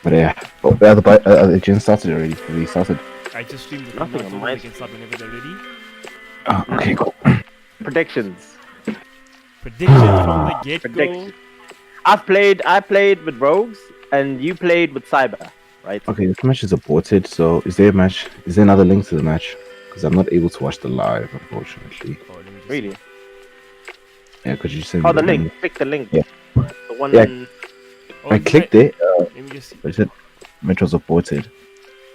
But yeah, the gen started already. They started. I just streamed the Nothing thing on now, so my they can start whenever they're ready. Oh, okay, cool. Predictions. Predictions from the get-go. Predictions. I played with Rogues, and you played with Cyber, right? Okay, this match is aborted. So, is there a match? Is there another link to the match? Because I'm not able to watch the live, unfortunately. Oh, let me just Really? see. Yeah, could you send Oh, me the link. Click the link. Yeah. The one. Yeah. Oh, I you clicked had- it, Let me just see. but it said match was aborted.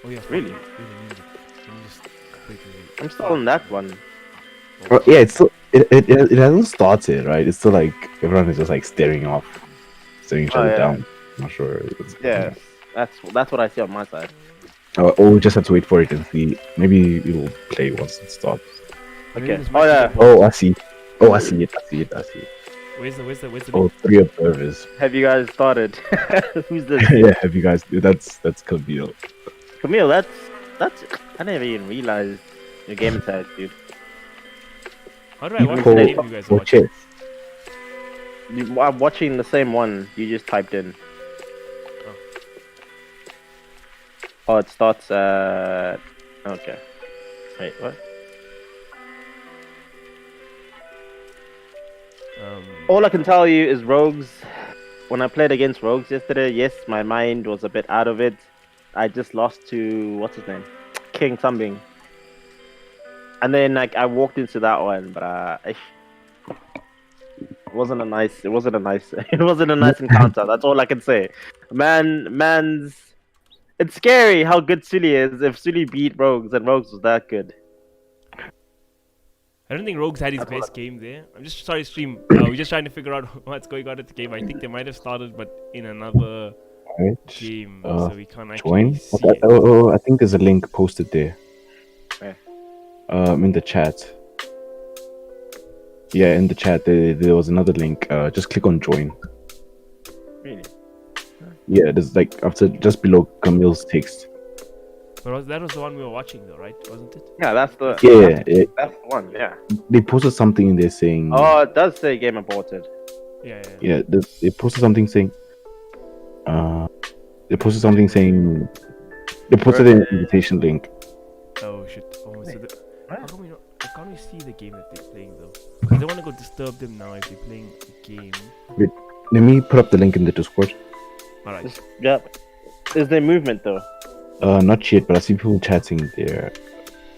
Oh yeah. Really? Let me just wait. I'm still on that one. Well, yeah, it's still it hasn't started, right? It's still like everyone is just like staring each Oh, other yeah. down. I'm not sure. Yes, that's what I see on my side. Or we just have to wait for it and see. Maybe it will play once it starts. Okay. This Oh match is yeah. aborted. Oh, I see. Oh, I see it. Where's the Oh, link? 3 observers. Have you guys started? Who's this? Yeah, have you guys? That's Camille. Camille, that's. I never even realized your game tag, dude. How do I watch the People- game you guys are Or watching? chess. I'm watching the same one you just typed in. Oh, it starts at. Okay. Wait, what? All I can tell you is Rogues. When I played against Rogues yesterday, yes, my mind was a bit out of it. I just lost to what's his name, King something. And then like I walked into that one, but it wasn't a nice. It wasn't a nice encounter. That's all I can say. Man's. It's scary how good Sully is. If Sully beat Rogues and Rogues was that good. I don't think Rogues had his best game there. I'm just sorry, stream. We're just trying to figure out what's going on at the game. I think they might have started, but in another Right. game, Uh, so we can't actually Join. see Okay. it. Oh, I think there's a link posted there. Where? In the chat. Yeah, in the chat there was another link. Just click on join. Really? Yeah, there's like after just below Camille's text. But that was the one we were watching, though, right? Wasn't it? Yeah, that's the. Yeah, That's the one. Yeah. they posted something in there saying. Oh, it does say game aborted. Yeah. Yeah, they posted something saying. They posted something saying. They posted an invitation link. Oh shit. Oh, so What? how come we not? How can't we see the game that they're playing though? Because they want to go disturb them now if they're playing a game. Let me put up the link in the Discord. All right. Yeah. Is there movement though? Not yet, but I see people chatting there.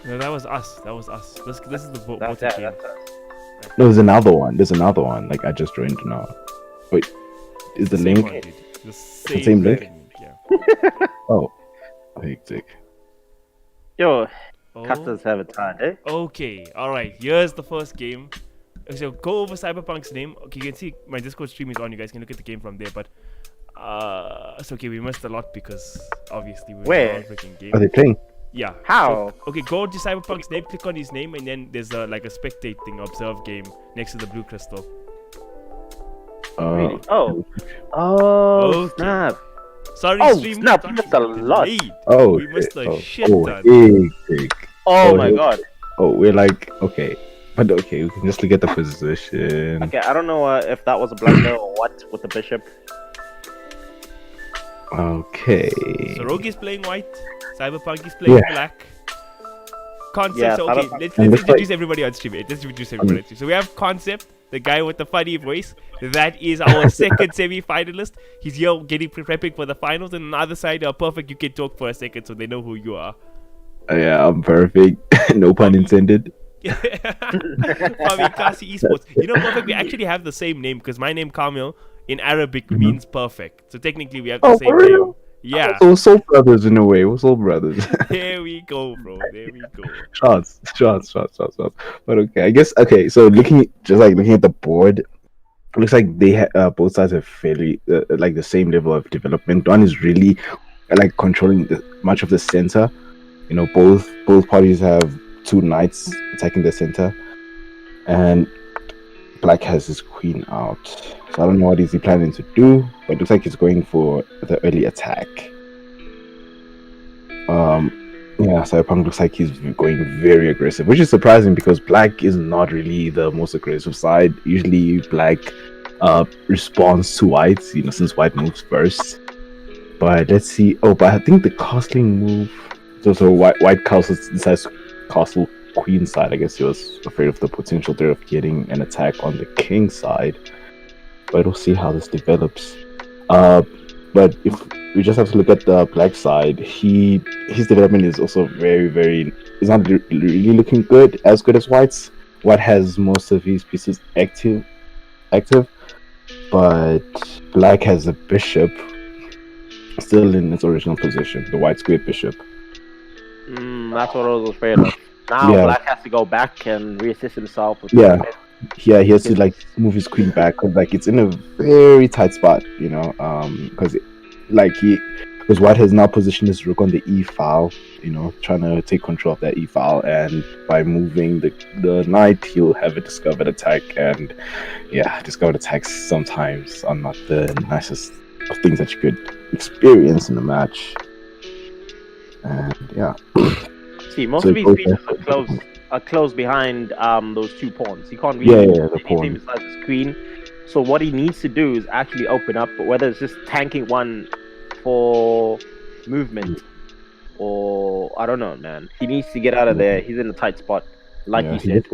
No, that was us. That was us. This is the voting That's game. No, there's another one. There's another one. Like I just joined now. Wait, is the Same link? one, dude. The same, same link? thing, yeah. Oh, hectic. Yo, Oh, casters have it hard, eh? okay, alright. Here's the first game. So go over Cyberpunk's name. Okay, you can see my Discord stream is on. You guys can look at the game from there. But it's okay. We missed a lot because obviously we're Where? on freaking game. Are they playing? Yeah. How? So, okay, go to Cyberpunk's name, click on his name, and then there's like a spectate thing, observe game next to the blue crystal. Really? Oh, Okay. snap. Sorry, Oh, stream. snap, sorry, we missed a lot. delayed. Oh, We missed a shit oh, ton. hectic. Oh, Oh, my yeah. god. Oh, we're like okay, but okay, we can just look at the position. Okay, I don't know if that was a blunder or what with the bishop. Okay. So Rogue is playing white, Cyberpunk is playing black. Concept. Yeah, So, okay, Cyberpunk- let's And introduce everybody on stream. Let's introduce everybody on stream. So we have Concept, the guy with the funny voice. That is our second semi-finalist. He's here getting prepping for the finals. And on the other side, Perfect, you can talk for a second so they know who you are. Yeah, I'm perfect. No pun intended. Famikasi Esports. You know, Perfect, we actually have the same name because my name, Kamil, in Arabic means perfect. So technically, we have the Oh, same for name. real? Yeah. So we're soul brothers in a way. We're soul brothers. There we go, bro. There we go. shots. But okay, I guess okay. So looking at the board, it looks like they both sides have fairly like the same level of development. One is really like controlling much of the center. You know, both parties have two knights attacking the center, and Black has his queen out. So I don't know what is he planning to do, but it looks like he's going for the early attack. Yeah, Cyberpunk looks like he's going very aggressive, which is surprising because Black is not really the most aggressive side. Usually Black responds to White, you know, since White moves first. But let's see. Oh, but I think the castling move. So White castle decides to castle Queen side. I guess he was afraid of the potential threat of getting an attack on the King side. But we'll see how this develops. But if we just have to look at the Black side, his development is also very. It's not really looking good as White's. White has most of his pieces active, but Black has a bishop still in its original position, the white square bishop. That's what I was afraid of. Now Yeah. Black has to go back and reassess himself. With Yeah. the- Yeah, he has to like move his queen back because like it's in a very tight spot, you know, because White has now positioned his rook on the e file, you know, trying to take control of that e file, and by moving the knight, he'll have a discovered attack, and yeah, discovered attacks sometimes are not the nicest of things that you could experience in a match, and yeah. See, most So of his okay. pieces are close behind those two pawns. He can't really Yeah, the do anything pawn. besides his queen. So what he needs to do is actually open up, but whether it's just tanking one for movement or I don't know, man. He needs to get out of there. He's in a tight spot, like you said.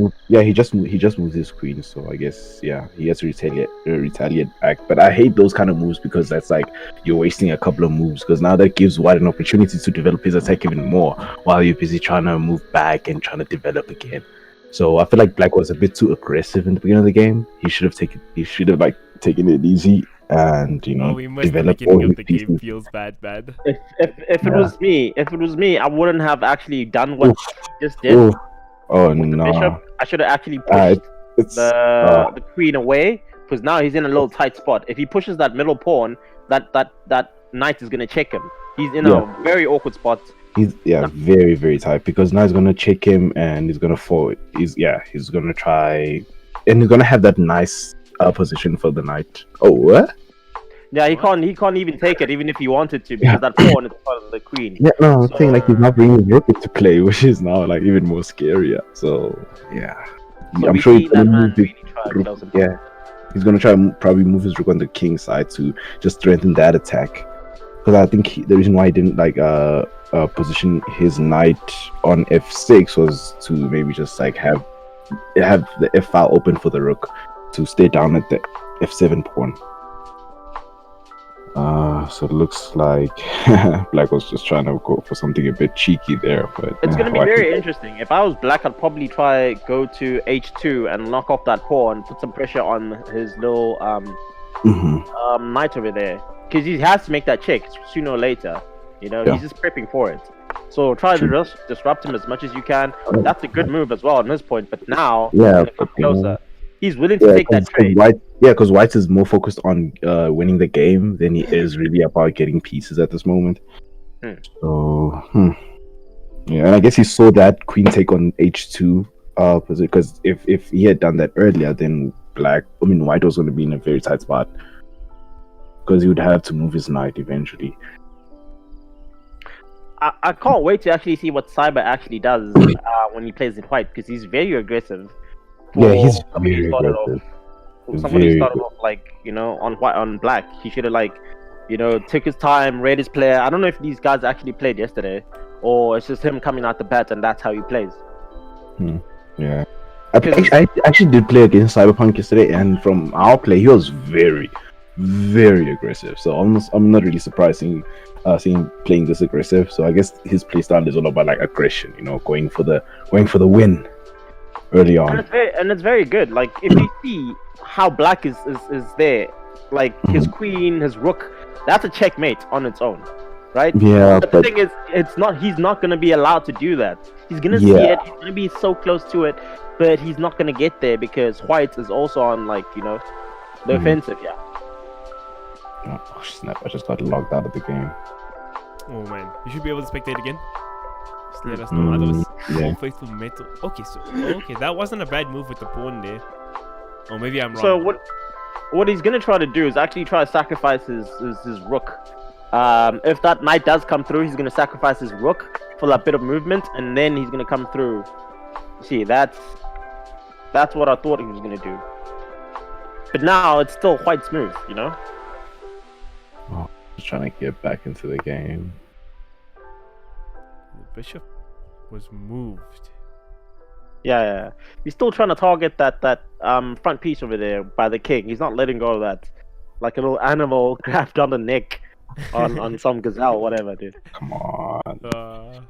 He just moved his queen, so I guess he has to retaliate back. But I hate those kind of moves because that's like you're wasting a couple of moves, because now that gives White an opportunity to develop his attack even more while you're busy trying to move back and trying to develop again. So I feel like Black was a bit too aggressive in the beginning of the game. He should have taken it easy and We missed the develop beginning all of the his game. pieces. Feels bad. If it was me, I wouldn't have actually done what he just did. Oh, oh with the no! bishop. I should have actually pushed It's the queen away, because now he's in a little tight spot. If he pushes that middle pawn, that knight is gonna check him. He's in a very awkward spot. he's very, very tight, because now he's gonna check him and he's gonna fall. He's gonna try, and he's gonna have that nice position for the knight. Oh, what? Yeah, he can't even take it, even if he wanted to, because that pawn is part of the queen. Yeah, no, I'm saying like he's not bringing rook into play, which is now like even more scarier. So yeah, So I'm we sure see he's that gonna man move his really try to rook. close him. Yeah, he's gonna try and probably move his rook on the king side to just strengthen that attack. Because I think the reason why he didn't position his knight on f6 was to maybe just like have the f file open for the rook to stay down at the f7 pawn. So it looks like Black was just trying to go for something a bit cheeky there, but It's going to be White very was- interesting. If I was Black, I'd probably try go to H2 and knock off that pawn, put some pressure on his little Mhm. knight over there, because he has to make that check sooner or later. You know, Yeah. he's just prepping for it. So try to True. disrupt him as much as you can. That's a good move as well on his point. But now Yeah, he's gonna come but, closer. He's willing to Yeah, take that trade. Because White is more focused on winning the game than he is really about getting pieces at this moment. Hmm. So, yeah, and I guess he saw that queen take on h2 because if he had done that earlier, then White was going to be in a very tight spot because he would have to move his knight eventually. I can't wait to actually see what Cyber actually does when he plays in White, because he's very aggressive. Yeah, he's somebody very who started aggressive. Somebody Very started off like, you know, on White, on Black. He should have, like, you know, took his time, read his player. I don't know if these guys actually played yesterday, or it's just him coming out the bat and that's how he plays. Yeah. I actually did play against Cyberpunk yesterday, and from our play, he was very, very aggressive. So I'm not really surprised seeing playing this aggressive. So I guess his play style is all about like aggression, you know, going for the win early on. And it's very good. Like, if you see how Black is there, like his queen, his rook, that's a checkmate on its own, right? Yeah, But the thing is, he's not gonna be allowed to do that. He's gonna see Yeah. it. He's gonna be so close to it, but he's not gonna get there because White is also on, like, you know, the offensive. Yeah. Oh snap! I just got logged out of the game. Oh man, you should be able to spectate again. Just let us know. Otherwise, Yeah. faithful metal. Okay, that wasn't a bad move with the pawn there. Or maybe I'm wrong. So what he's gonna try to do is actually try to sacrifice his rook. If that knight does come through, he's gonna sacrifice his rook for that bit of movement, and then he's gonna come through. See, that's what I thought he was gonna do. But now it's still quite smooth, you know. Just trying to get back into the game. The bishop was moved. Yeah. He's still trying to target that front piece over there by the king. He's not letting go of that, like a little animal grabbed on the neck on some gazelle, whatever, dude. Come on.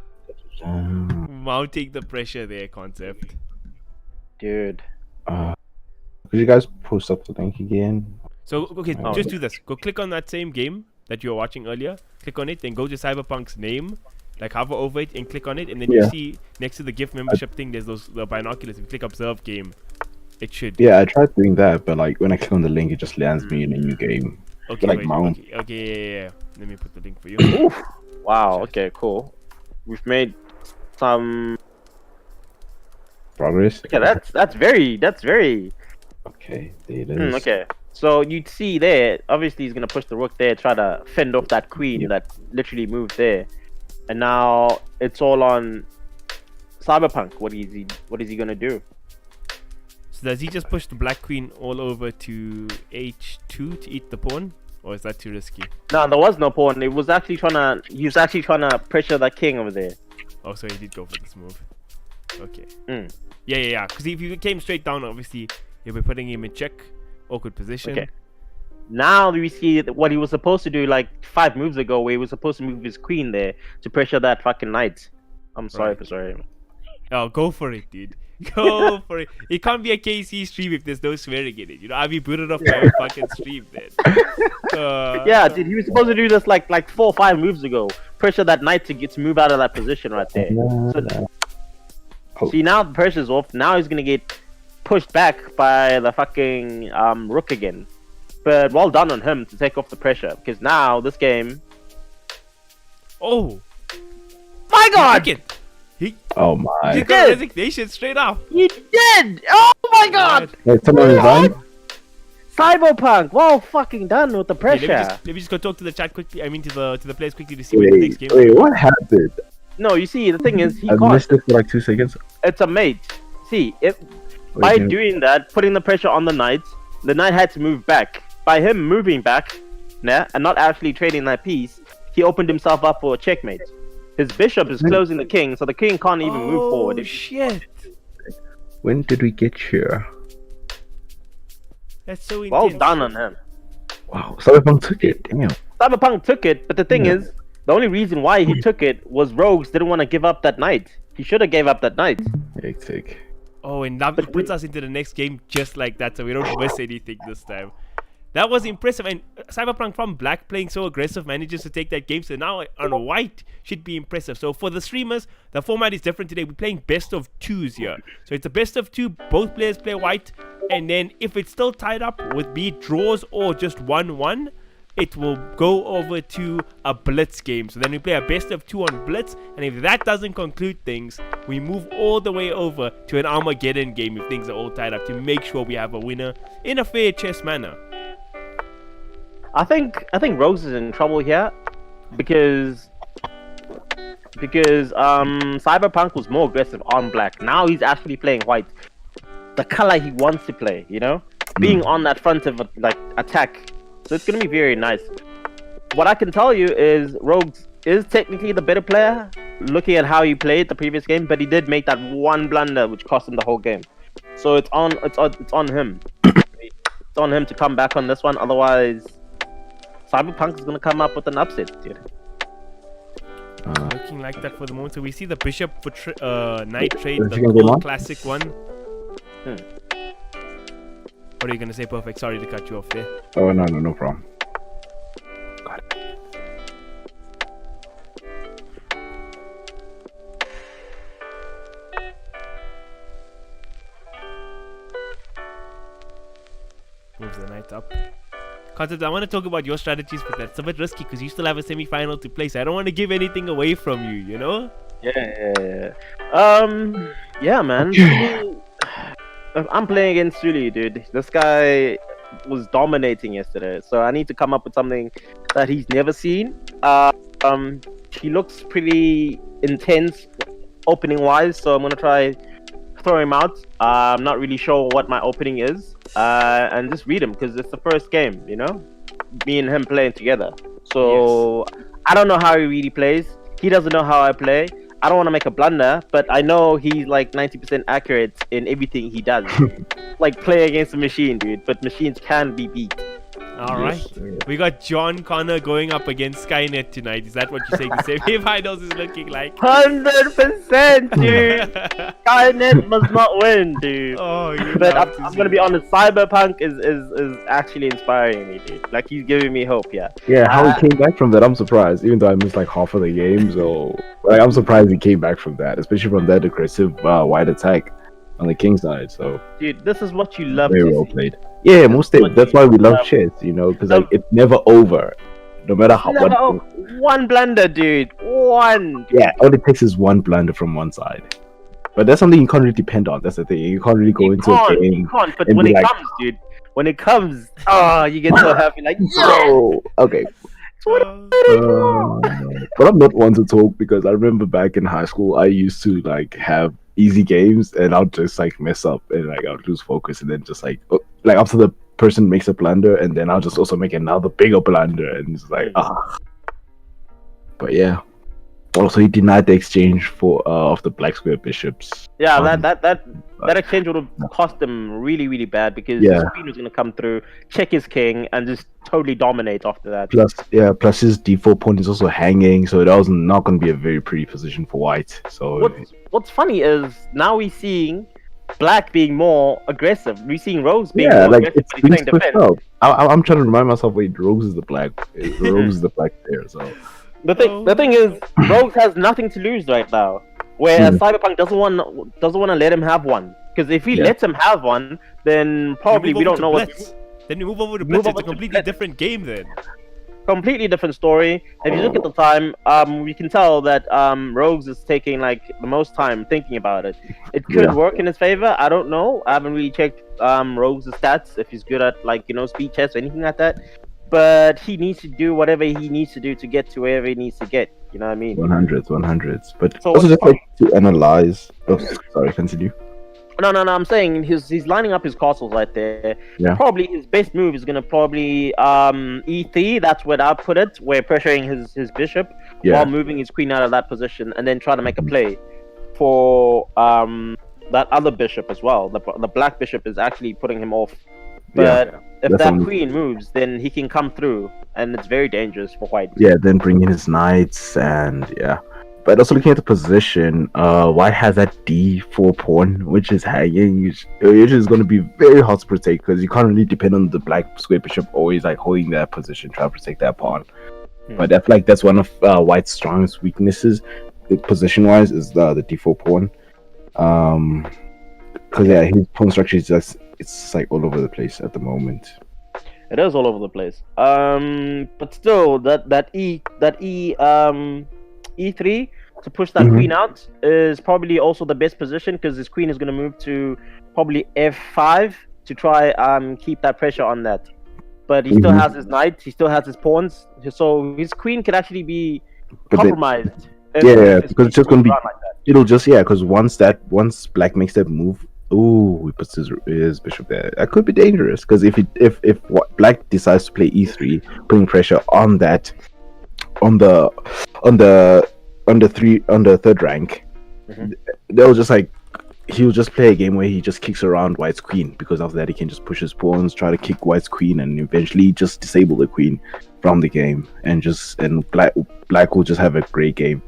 Mounting the pressure there, concept. Dude. Could you guys post up the link again? So, okay, Oh, just do this. Go click on that same game that you were watching earlier. Click on it, then go to Cyberpunk's name. Like, hover over it and click on it. And then you Yeah. see next to the gift membership thing, there's the binoculars. If you click observe game, it should. Yeah, I tried doing that, but like when I click on the link, it just lands me in a new game. Okay, like wait, mount. okay, yeah. Let me put the link for you. Oof. Wow. Okay. Cool. We've made some. Progress. Okay, that's very. Okay, there it is. Okay. So you'd see there. Obviously, he's gonna push the rook there, try to fend off that queen that literally moved there, and now it's all on Cyberpunk. What is he gonna do? So does he just push the black queen all over to h2 to eat the pawn? Or is that too risky? No, there was no pawn. He was actually trying to pressure that king over there. Oh, so he did go for this move. Okay. Mm. Yeah. Because if you came straight down, obviously, you'll be putting him in check. Awkward position. Okay. Now we see what he was supposed to do like 5 moves ago, where he was supposed to move his queen there to pressure that fucking knight. I'm sorry Right. for sorry. Oh, go for it, dude. Go for it. It can't be a KC stream if there's no swearing in it. You know, I'll be booted off my own fucking stream then. Yeah, dude, he was supposed to do this like 4 or 5 moves ago. Pressure that knight to move out of that position right there. See, now the pressure's off. Now he's gonna get pushed back by the fucking rook again. But well done on him to take off the pressure, because now this game. Oh! My God! Look it. Oh He my! got did. resignation straight up. He did! Oh my God! Wait, someone resigned? Cyberpunk, well fucking done with the Okay, pressure. let me just go talk to the chat quickly. I mean, to the players quickly to see when the next game. Wait, what happened? No, you see, the thing is, he I can't. missed it for like 2 seconds. It's a mate. See, by doing that, putting the pressure on the knight had to move back. By him moving back, and not actually trading that piece, he opened himself up for a checkmate. His bishop is closing the king, so the king can't even move forward. Oh shit! When did we get here? That's so intense. Well done on him. Wow, Cyberpunk took it. Damn. Cyberpunk took it, but the thing Yeah. is, the only reason why he took it was Rogues didn't want to give up that night. He should have gave up that night. Hectic. Oh, and that puts us into the next game just like that, so we don't miss anything this time. That was impressive, and Cyberpunk from Black playing so aggressive manages to take that game, so now on White should be impressive. So for the streamers, the format is different today. We're playing best of twos here. So it's a best of two, both players play White, and then if it's still tied up with be it draws or just 1-1, it will go over to a Blitz game. So then we play a best of two on Blitz, and if that doesn't conclude things, we move all the way over to an Armageddon game if things are all tied up to make sure we have a winner in a fair chess manner. I think Rose is in trouble here because Cyberpunk was more aggressive on Black. Now he's actually playing White, the color he wants to play. You know, being on that front of like attack. So it's gonna be very nice. What I can tell you is Rogues is technically the better player, looking at how he played the previous game, but he did make that one blunder which cost him the whole game. So it's on him. It's on him to come back on this one. Otherwise, Cyberpunk is gonna come up with an upset, dude. Looking like that for the moment. So we see the bishop for knight trade, Is the he gonna get old one? classic one. What are you gonna say? Perfect. Sorry to cut you off there. Oh no problem. Moves the knight up. Concept, I want to talk about your strategies, but that's a bit risky because you still have a semi-final to play. So I don't want to give anything away from you, you know? Yeah. Yeah, man. I'm playing against Suli, dude. This guy was dominating yesterday, so I need to come up with something that he's never seen. He looks pretty intense opening wise, so I'm gonna try throw him out. I'm not really sure what my opening is, and just read him because it's the first game, you know, me and him playing together. So yes. I don't know how he really plays. He doesn't know how I play. I don't want to make a blunder, but I know he's like 90% accurate in everything he does. Like play against a machine, dude. But machines can be beat. All right. We got John Connor going up against Skynet tonight. Is that what you're saying the semi-finals is looking like? 100%, dude. Skynet must not win, dude. Oh, but I'm gonna be honest. Cyberpunk is actually inspiring me, dude. Like he's giving me hope. Yeah. Yeah, how he came back from that, I'm surprised. Even though I missed like half of the game, so like I'm surprised he came back from that, especially from that aggressive wide attack on the king side. So, dude, this is what you love. Very well played. Yeah, that's why we love chess, you know, because like it's never over, no matter how. One blunder, dude. One. Yeah, all it takes is one blunder from one side. But that's something you can't really depend on. That's the thing. You can't really go into a game. You can't. But when it comes, dude, when it comes, you get so happy. Like, no. Okay. But I'm not one to talk because I remember back in high school, I used to like have easy games and I'll just like mess up and like I'll lose focus and then just like after the person makes a blunder and then I'll just also make another bigger blunder and it's like But yeah. Also, he denied the exchange for of the black square bishops. Yeah, that exchange would have cost him really, really bad because the queen was going to come through, check his king, and just totally dominate after that. Plus his d4 pawn is also hanging, so that was not going to be a very pretty position for white. So what's funny is now we're seeing black being more aggressive. We're seeing Rose being more aggressive, but he's playing defense. I'm trying to remind myself, wait, Rose is the black. Rose is the black there, so. The thing is, Rogues has nothing to lose right now. Whereas Cyberpunk doesn't want to let him have one. Because if he lets him have one, then probably we don't know what. Then you move over to Blitz. It's a completely different game then. Completely different story. If you look at the time, we can tell that Rogues is taking like the most time thinking about it. It could work in his favor. I don't know. I haven't really checked Rogues' stats if he's good at speed chess or anything like that. But he needs to do whatever he needs to do to get to wherever he needs to get. You know what I mean? 100s. But so also just like to analyze. Oh, sorry, continue. No. I'm saying he's lining up his castles right there. Yeah. Probably his best move is gonna probably E3. That's where I put it. We're pressuring his bishop while moving his queen out of that position, and then try to make a play for that other bishop as well. The black bishop is actually putting him off. But if that's that only queen moves, then he can come through, and it's very dangerous for white. yeah. Then bring in his knights and yeah. But also looking at the position, white has that d4 pawn, which is hanging, which is going to be very hard to protect because you can't really depend on the black square bishop always like holding that position, trying to protect that pawn. But I feel like that's one of white's strongest weaknesses, position-wise, is the d4 pawn. Because yeah, his pawn structure is just it's like all over the place at the moment. It is all over the place. But still, e3 to push that queen out is probably also the best position because his queen is going to move to probably f5 to try keep that pressure on that. But he still has his knight, he still has his pawns, so his queen could actually be compromised. Because it's just going to be like it'll just because once black makes that move, he puts his bishop there. That could be dangerous because if black decides to play e3, putting pressure on that on the third rank, they'll just like he'll just play a game where he just kicks around white's queen because after that he can just push his pawns, try to kick white's queen, and eventually just disable the queen from the game, and black will just have a great game.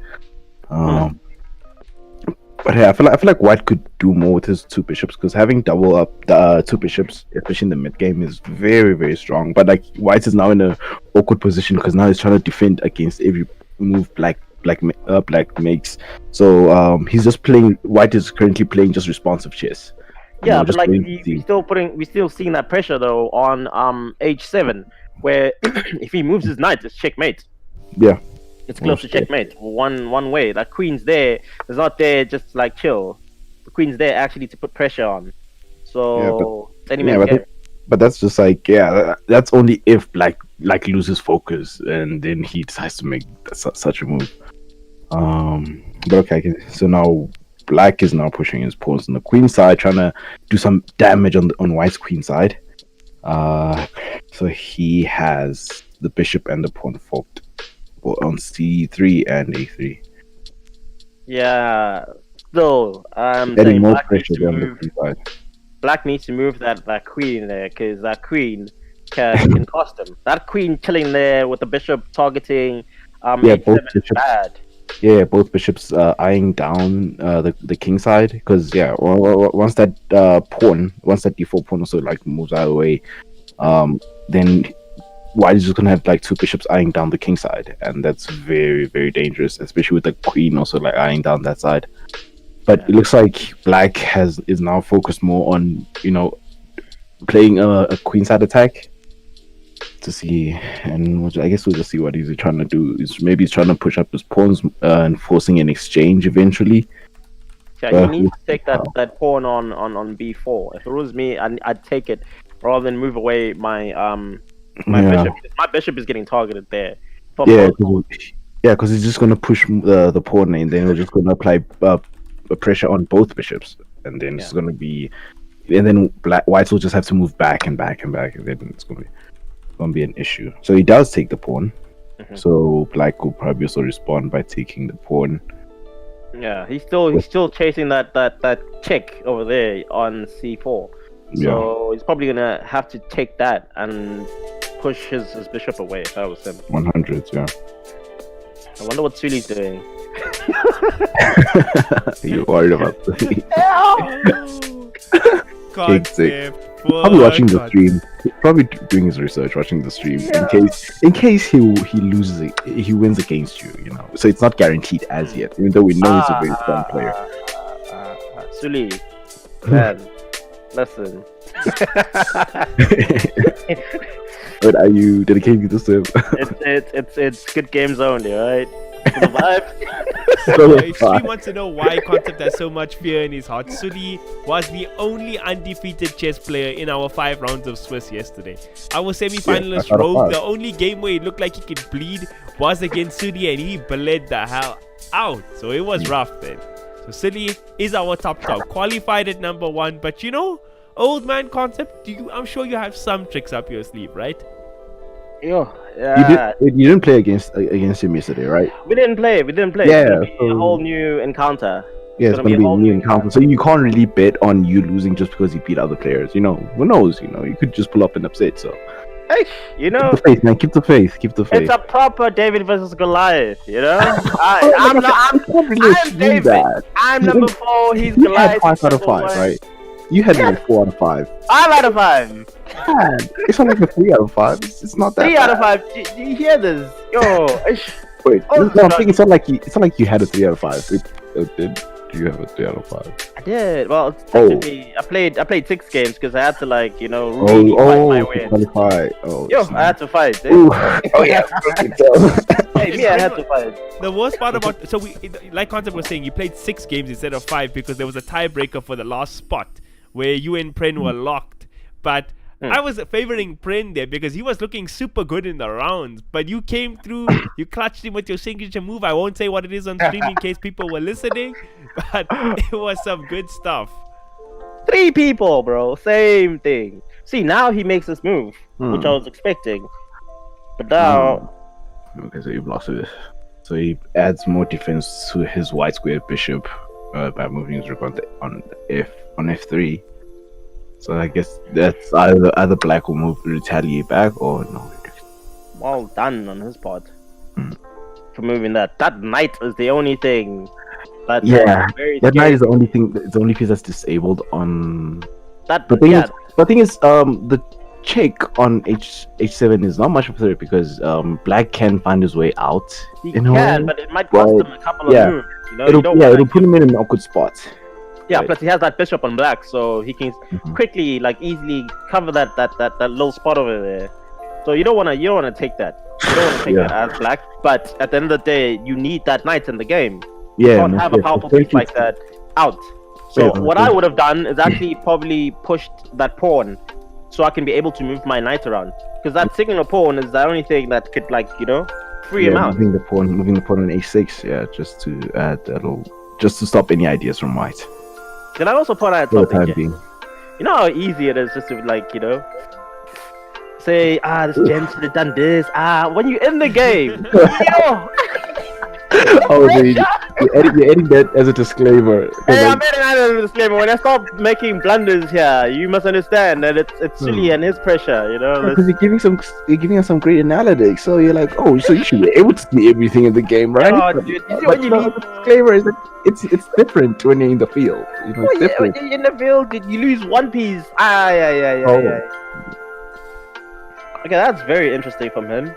But yeah, I feel like white could do more with his two bishops because having double up the two bishops, especially in the mid game, is very very strong. But like white is now in a awkward position because now he's trying to defend against every move black makes. So he's just playing. White is currently playing just responsive chess. Yeah, but like we're still seeing that pressure though on h7, where if he moves his knight, it's checkmate. Yeah. It's close to checkmate. One way. That queen's there. It's not there just to, like chill. The queen's there actually to put pressure on. So but that's just like that's only if black like loses focus and then he decides to make such a move. But okay. So now black is now pushing his pawns on the queen side, trying to do some damage on white's queen side. So he has the bishop and the pawn forked on c3 and a3. Yeah, still Getting more pressure on the queen side. Black needs to move that queen there because that queen can cost him. That queen killing there with the bishop targeting both h7 is bad. Yeah, both bishops eyeing down the king side because once that d4 pawn also like moves out of the way, then white is just gonna have like two bishops eyeing down the king side, and that's very very dangerous, especially with the queen also like eyeing down that side. But it looks like black is now focused more on playing a queen side attack to see, and I guess we'll just see what he's trying to do. Maybe he's trying to push up his pawns and forcing an exchange eventually. Yeah, he needs to take that pawn on b4. If it was me, I'd take it rather than move away my bishop. My bishop is getting targeted there. Because he's just gonna push the pawn, and then we're just gonna apply pressure on both bishops, and then it's gonna be, and then white will just have to move back and back and back, and then it's gonna be an issue. So he does take the pawn. So black will probably also respond by taking the pawn. Yeah, he's still chasing that check over there on c4. So he's probably gonna have to take that and push his bishop away. If I was him. 100, yeah. I wonder what Suli's doing. You're worried about the Probably watching the stream. Probably doing his research, watching the stream in case he loses it, he wins against you. So it's not guaranteed as yet, even though we know he's a very strong player. Suli, man, listen. But are you dedicating this to him? It's good games only, right? Suli wants to know why Concept has so much fear in his heart. Suli was the only undefeated chess player in our 5 rounds of Swiss yesterday. Our semi-finalist Rogue, the only game where it looked like he could bleed was against Suli, and he bled the hell out. So it was rough then. So Suli is our top dog, qualified at number 1. But old man Concept, I'm sure you have some tricks up your sleeve, right? Yeah. You didn't play against him yesterday, right? We didn't play. Yeah, a whole new encounter. Yeah, it's gonna be a new encounter. So you can't really bet on you losing just because you beat other players. You know, who knows? You know, you could just pull up and upset. So Hey, you know, keep the faith, man. Keep the faith. Keep the faith. it's a proper David versus Goliath. You know, I'm not really I'm assume David. that. I'm number 4. He's You had Goliath. 5 out of 5, right? You had like 4 out of 5. 5 out of 5. Man, it's not like a 3 out of 5. It's not that. 3 out of 5. Do you hear this? Yo, Wait, Oh, no, I'm thinking it's not like you had a 3 out of 5. Did you have a 3 out of 5? I did. Well, technically, I played 6 games because I had to really fight my way in. Qualify. Oh, Yo, I had to fight. Ooh. Oh yeah. Hey, me, I had to fight. The worst part about like Concept was saying, you played 6 games instead of 5 because there was a tiebreaker for the last spot where you and Pren were locked. But I was favoring Pren there because he was looking super good in the rounds. But you came through, you clutched him with your signature move. I won't say what it is on stream in case people were listening, but it was some good stuff. 3 people, bro. Same thing. See, now he makes this move, which I was expecting. But now... Okay, so you've lost it. So he adds more defense to his white square bishop by moving his rook on F3. So I guess that's either black will move retaliate back or no. Well done on his part for moving that. That knight is the only thing. That knight is the only thing. It's the only piece that's disabled on that. The thing is, the check on H7 is not much of a threat because black can find his way out. He can, but it might cost him a couple of moves. You know? It'll put him in an awkward spot. Yeah, plus he has that bishop on black, so he can quickly, easily cover that little spot over there. So you don't wanna take that. You don't wanna take that as black. But at the end of the day, you need that knight in the game. You can't have a powerful piece like that out. So what I would have done is actually probably pushed that pawn, so I can be able to move my knight around. Because that singular pawn is the only thing that could free him out. Moving the pawn on H6, just to add just to stop any ideas from white. Can I also point out something? You know how easy it is just to say, this gem should have done this. When you're in the game, you're adding that as a disclaimer. Hey, I'm adding that as a disclaimer. When I start making blunders here, you must understand that it's silly and his pressure, Because you're giving us some great analytics, so you're like, so you should be able to see everything in the game, right? Oh, dude, when you need disclaimer is that it's different when you're in the field. It's different. When you're in the field, you lose one piece. Okay, that's very interesting from him.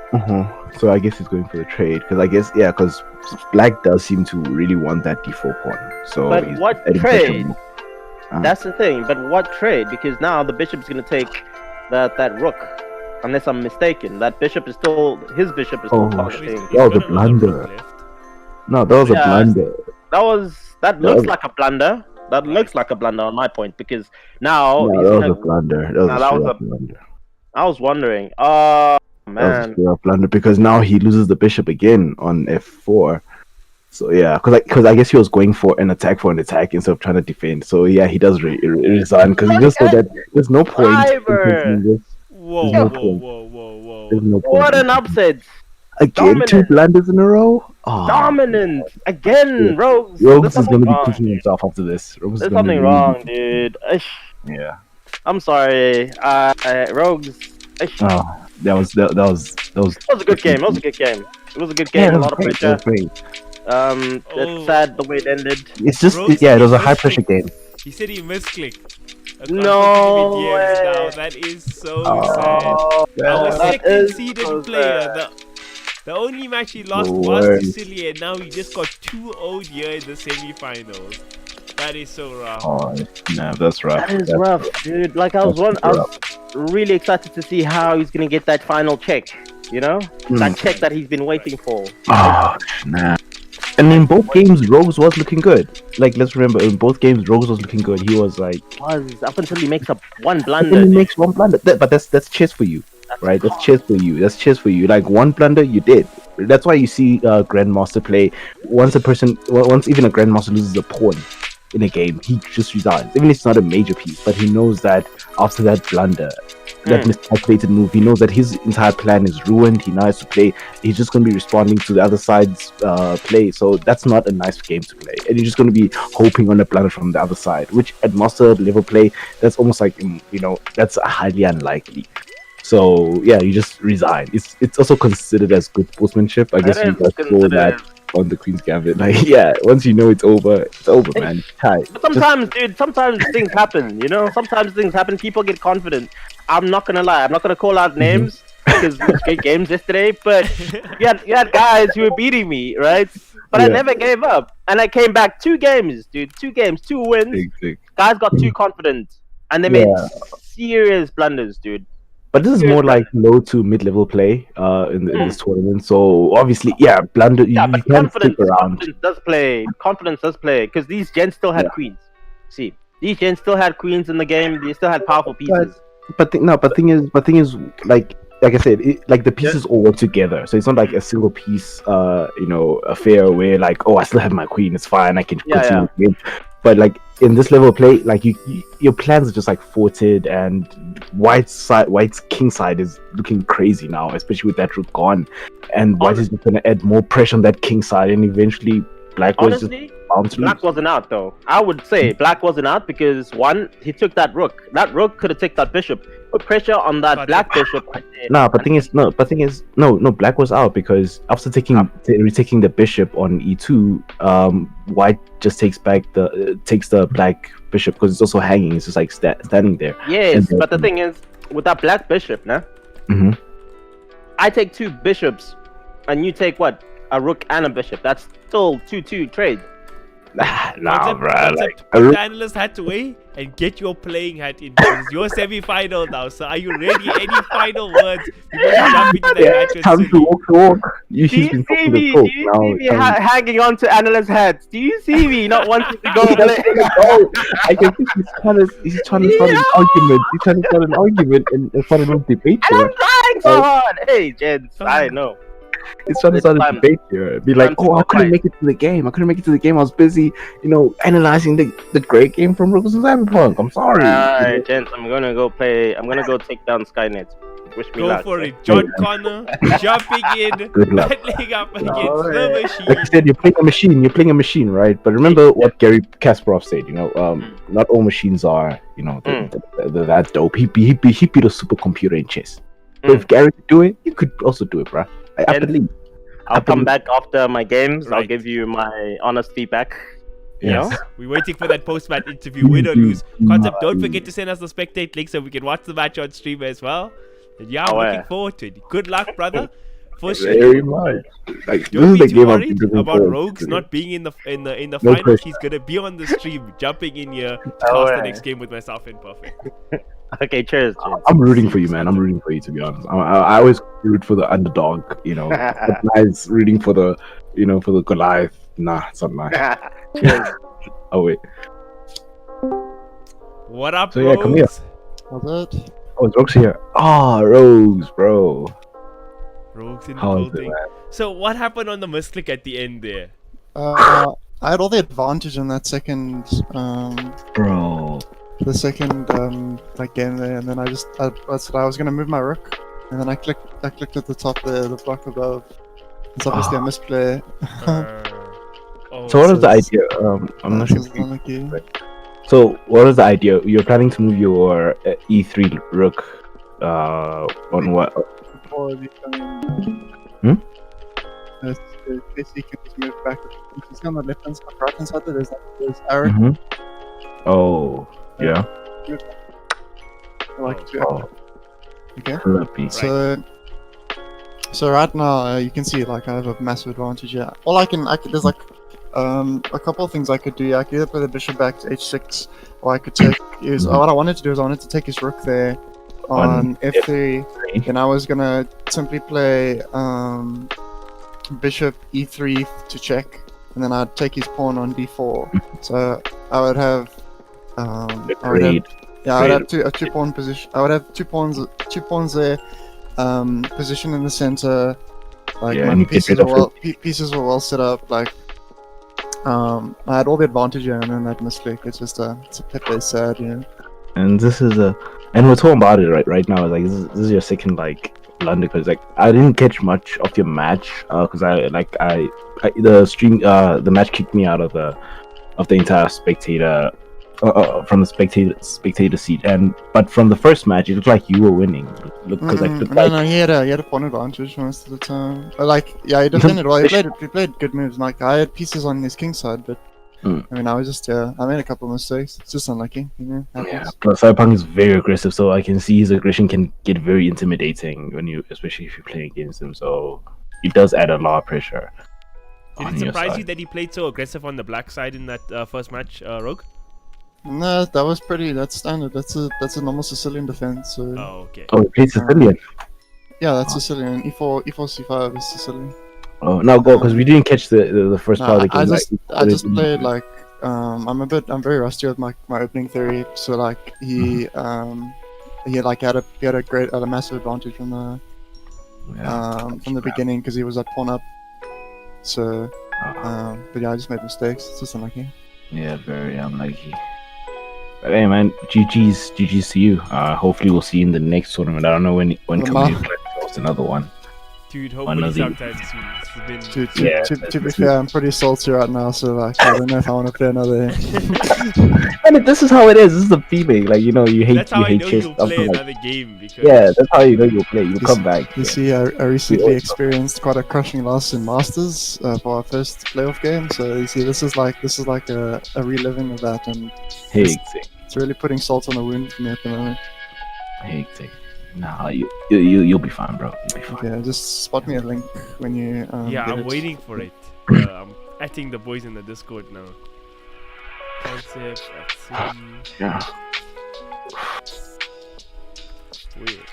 So I guess he's going for the trade because black does seem to really want that d4 pawn. So, but what trade? That's the thing. But what trade? Because now the bishop's going to take that rook. Unless I'm mistaken, that bishop is still his bishop is still functioning. That was a blunder. No, that was a blunder. That looks like a blunder. That looks like a blunder on my point because now that was a blunder. That was a blunder. I was wondering. Oh man, that was a blunder because now he loses the bishop again on f4. So yeah, because I guess he was going for an attack instead of trying to defend. So yeah, he does resign because he just saw that there's no point. Whoa! What an upset! Again, 2 blunders in a row. Dominant again, Rogues. Rogues is going to be kicking himself after this. There's something wrong, dude. Yeah. I'm sorry, Rogues. That was a good game. It was a good game. It was a good game. A lot of pressure. It's sad the way it ended. It's just it was a high pressure game. He said he misclicked. No way. Now. That is so sad. Our second seeded player. The only match he lost was to Silly, and now he just got 2-0 here in the semi-finals. That is so rough. Oh, no, that's rough. That is rough, dude. I was really excited to see how he's gonna get that final check. That check that he's been waiting for. Oh, nah. And in both games, Rogues was looking good. Let's remember, in both games, Rogues was looking good. He was up until he makes one blunder. He makes one blunder, but that's chess for you, right? That's chess for you. That's chess for you. One blunder, you did. That's why you see Grandmaster play. Once even a Grandmaster loses a pawn in a game, he just resigns. Even if it's not a major piece, but he knows that after that blunder, that miscalculated move. He knows that his entire plan is ruined. He now has to play. He's just going to be responding to the other side's play. So that's not a nice game to play. And you're just going to be hoping on a planet from the other side, which at master level play, that's almost like, that's highly unlikely. So yeah, you just resign. It's also considered as good sportsmanship. I guess you guys saw that on the Queen's Gambit. Like, yeah, once you know it's over, man. Tight. But sometimes, dude, sometimes things happen, Sometimes things happen, people get confident. I'm not gonna lie, I'm not gonna call out names because it was great games yesterday, but you had guys who were beating me, right? But I never gave up. And I came back 2 games, dude. 2 games, 2 wins. Guys got too confident. And they made serious blunders, dude. But this is more like low to mid-level play in this tournament. So obviously, blunder. Yeah, you but can't stick around. Confidence does play because these gens still had queens. See, these gens still had queens in the game. They still had powerful pieces. But thing is, like I said, like the pieces all work together. So it's not like a single piece, affair where like, oh, I still have my queen. It's fine. I can continue the game. But like in this level of play, like your plans are just like forted, and White's king side is looking crazy now, especially with that rook gone, and White is just gonna add more pressure on that king side, and eventually Black was just bound to lose. Black wasn't out though. I would say Black wasn't out because one, he took that rook. That rook could have taken that bishop. Put pressure on that black bishop. But thing is, Black was out because after retaking the bishop on e2, White just takes the black bishop because it's also hanging. It's just like standing there. Yes, but the thing is, with that black bishop, I take 2 bishops, and you take what? A rook and a bishop. That's still 2-2 trade. Bro. The analyst had to wait and get your playing hat in. It's your semi-final now. So are you ready? Any final words before you jump into the match? Time to walk. He's been talking the talk now. Do you see me hanging on to analyst hats? Do you see me not wanting to go play? I can think he's trying to start an argument. He's trying to start an argument and start a debate. And I'm trying so hard. Hey, gents, I know. It's trying to start a debate here. Be like, I couldn't make it to the game. I was busy, analyzing the great game from Rookers and Cyberpunk. I'm sorry. Alright, gents, I'm gonna go take down Skynet. Wish me luck. Go for it. John Connor jumping in, battling up against the machine. Like I said, you're playing a machine, right? But remember what Gary Kasparov said, not all machines are, they're that dope. He beat a supercomputer in chess. So if Gary could do it, you could also do it, bro. I believe. I'll come back after my games. Right. I'll give you my honest feedback. Yes. We're waiting for that post-match interview, win or lose. Concept, don't forget to send us the spectate link so we can watch the match on stream as well. And I'm looking forward to it. Good luck, brother. Very much. Like, don't be too worried about Rogues not being in the finals. He's gonna be on the stream, jumping in here to cast the next game with myself and Perfect. Okay, cheers. I'm rooting for you, man. I'm rooting for you, to be honest. I always root for the underdog, But nice rooting for the, for the Goliath. Nah, it's not nice. Oh wait. What up, so, Rogues? Come here. What's it? Oh, it's Rogues here. Rogues, bro. Rogues in the building. So what happened on the misclick at the end there? I had all the advantage in that second, bro. The second game there, and then I was gonna move my rook, and then I clicked at the top there, the block above. It's obviously a misplay. So what is the idea? I'm not sure. So what is the idea? You're planning to move your e3 rook on what? Basically, you can just move back. You can see on the left hand side, right hand side, there's arrow. Oh, yeah. Okay. Flippy. So right now you can see like I have a massive advantage here. All I can there's like a couple of things I could do. I could either play the bishop back to h6, or I could take what I wanted to do is I wanted to take his rook there on f3, and I was gonna simply play bishop e3 to check, and then I'd take his pawn on d4. So I would have a two pawn position. I would have two pawns there, position in the center. Like my pieces were well set up. Like I had all the advantage here, and then that misclick. It's a bit sad, And this is And we're talking about it right now. Like this is your second like blunder because like I didn't catch much of your match because I the match kicked me out of the entire spectator from the spectator seat, and but from the first match it looked like you were winning. Look, because like, looked No, like no, he had a pawn advantage most of the time. Like, yeah, he defended well. He played good moves. Like, I had pieces on his king side, but I mean, I was just I made a couple of mistakes. It's just unlucky, you know. yeah. But Cyberpunk is very aggressive, so I can see his aggression can get very intimidating especially if you're playing against him. So it does add a lot of pressure. Did it surprise you that he played so aggressive on the black side in that first match, Rogue? No, that was pretty. That's standard. That's a normal Sicilian defense. So. Oh, okay. Oh, he plays Sicilian. Yeah, that's Sicilian. E4, C5 is Sicilian. Oh, now go because we didn't catch the first part of the game. I just played like I'm very rusty with my opening theory. So like he had a massive advantage from the beginning because he was at pawn up. So but yeah, I just made mistakes. It's just unlucky. Yeah, very unlucky. But hey man, GG's to you. Hopefully we'll see you in the next tournament. I don't know when coming to host another one. Dude, hopefully sometime soon. To be fair, I'm pretty salty right now, so like I don't know if I want to play another. And this is how it is. This is the feeling. Like you hate. That's how I know chess. you'll play another game. Because yeah, that's how you know you'll play. You'll come back. You see, I recently experienced quite a crushing loss in Masters for our first playoff game. So you see, this is like a reliving of that, and it's really putting salt on the wound for me at the moment. Hectic. Nah, you'll be fine, bro. You'll be fine. Yeah, just spot me a link when you. I'm waiting for it. I'm adding the boys in the Discord now. Concept. Let's see. Yeah. Weird.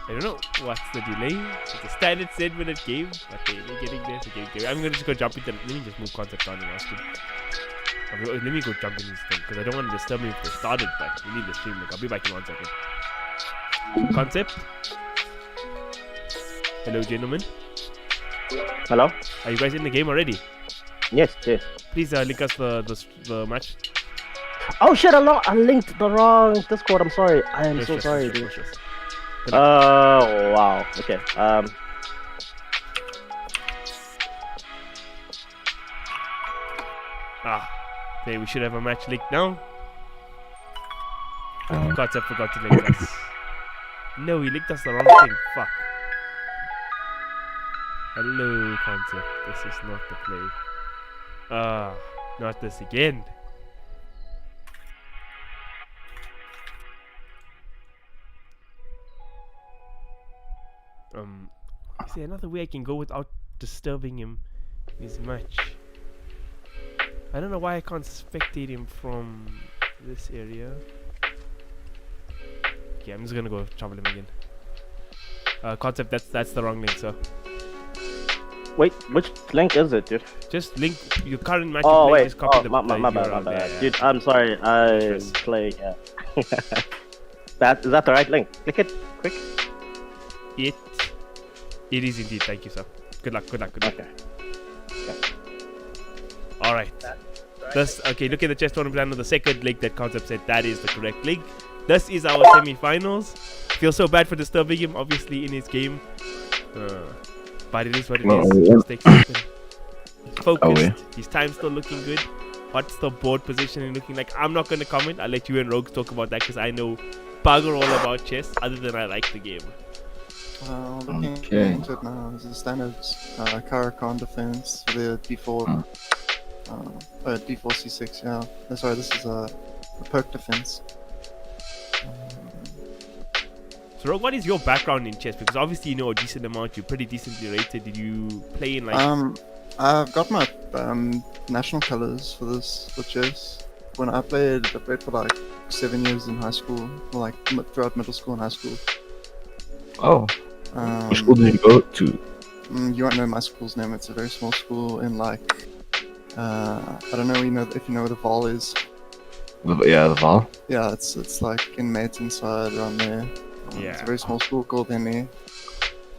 I don't know what's the delay. It's a standard 7-minute game. Okay, we're getting there. I'm gonna just go jump into. Let me just move concept on and ask him. Let me go jump in this thing because I don't want to disturb me if they started, but we need the stream link. I'll be back in 1 second. Concept. Hello, gentlemen. Hello? Are you guys in the game already? Yes. Please link us the match. Oh shit! I linked the wrong Discord. I'm sorry. I am so sorry, dude. Wow. Okay. Okay, we should have a match link now. Concept forgot to link us. No, he linked us the wrong thing. Fuck. Hello, Concept. This is not the play. Not this again. Is there another way I can go without disturbing him in his match? I don't know why I can't spectate him from this area. Okay, I'm just gonna go trouble him again. Concept, that's the wrong link, sir. Wait, which link is it, dude? Just link your current match. Oh wait, just copy the my bad. Dude, I'm sorry. I play. Yeah. Is that the right link? Click it, quick. It is indeed. Thank you, sir. Good luck. Okay. All right. Okay. Look at the chess tournament plan of the second link that Concept said that is the correct link. This is our semi-finals. Feel so bad for disturbing him, obviously, in his game. But it is what it is. Mistakes happen. He's focused. His time's still looking good. What's the board positioning looking like? I'm not going to comment. I'll let you and Rogue talk about that because I know bugger all about chess other than I like the game. Looking into it now, this is a standard Caracan defense for the d4, d4 c6, yeah. Sorry, this is a poke defense. So Rogue, what is your background in chess? Because obviously you know a decent amount, you're pretty decently rated. Did you play in like... I've got my national colors for chess. When I played for like 7 years in high school, like throughout middle school and high school. Oh. Which school did you go to? You won't know my school's name. It's a very small school in like, I don't know if you know where the Val is. The Val? Yeah, it's like in Maiden side around there. It's a very small school called Henry.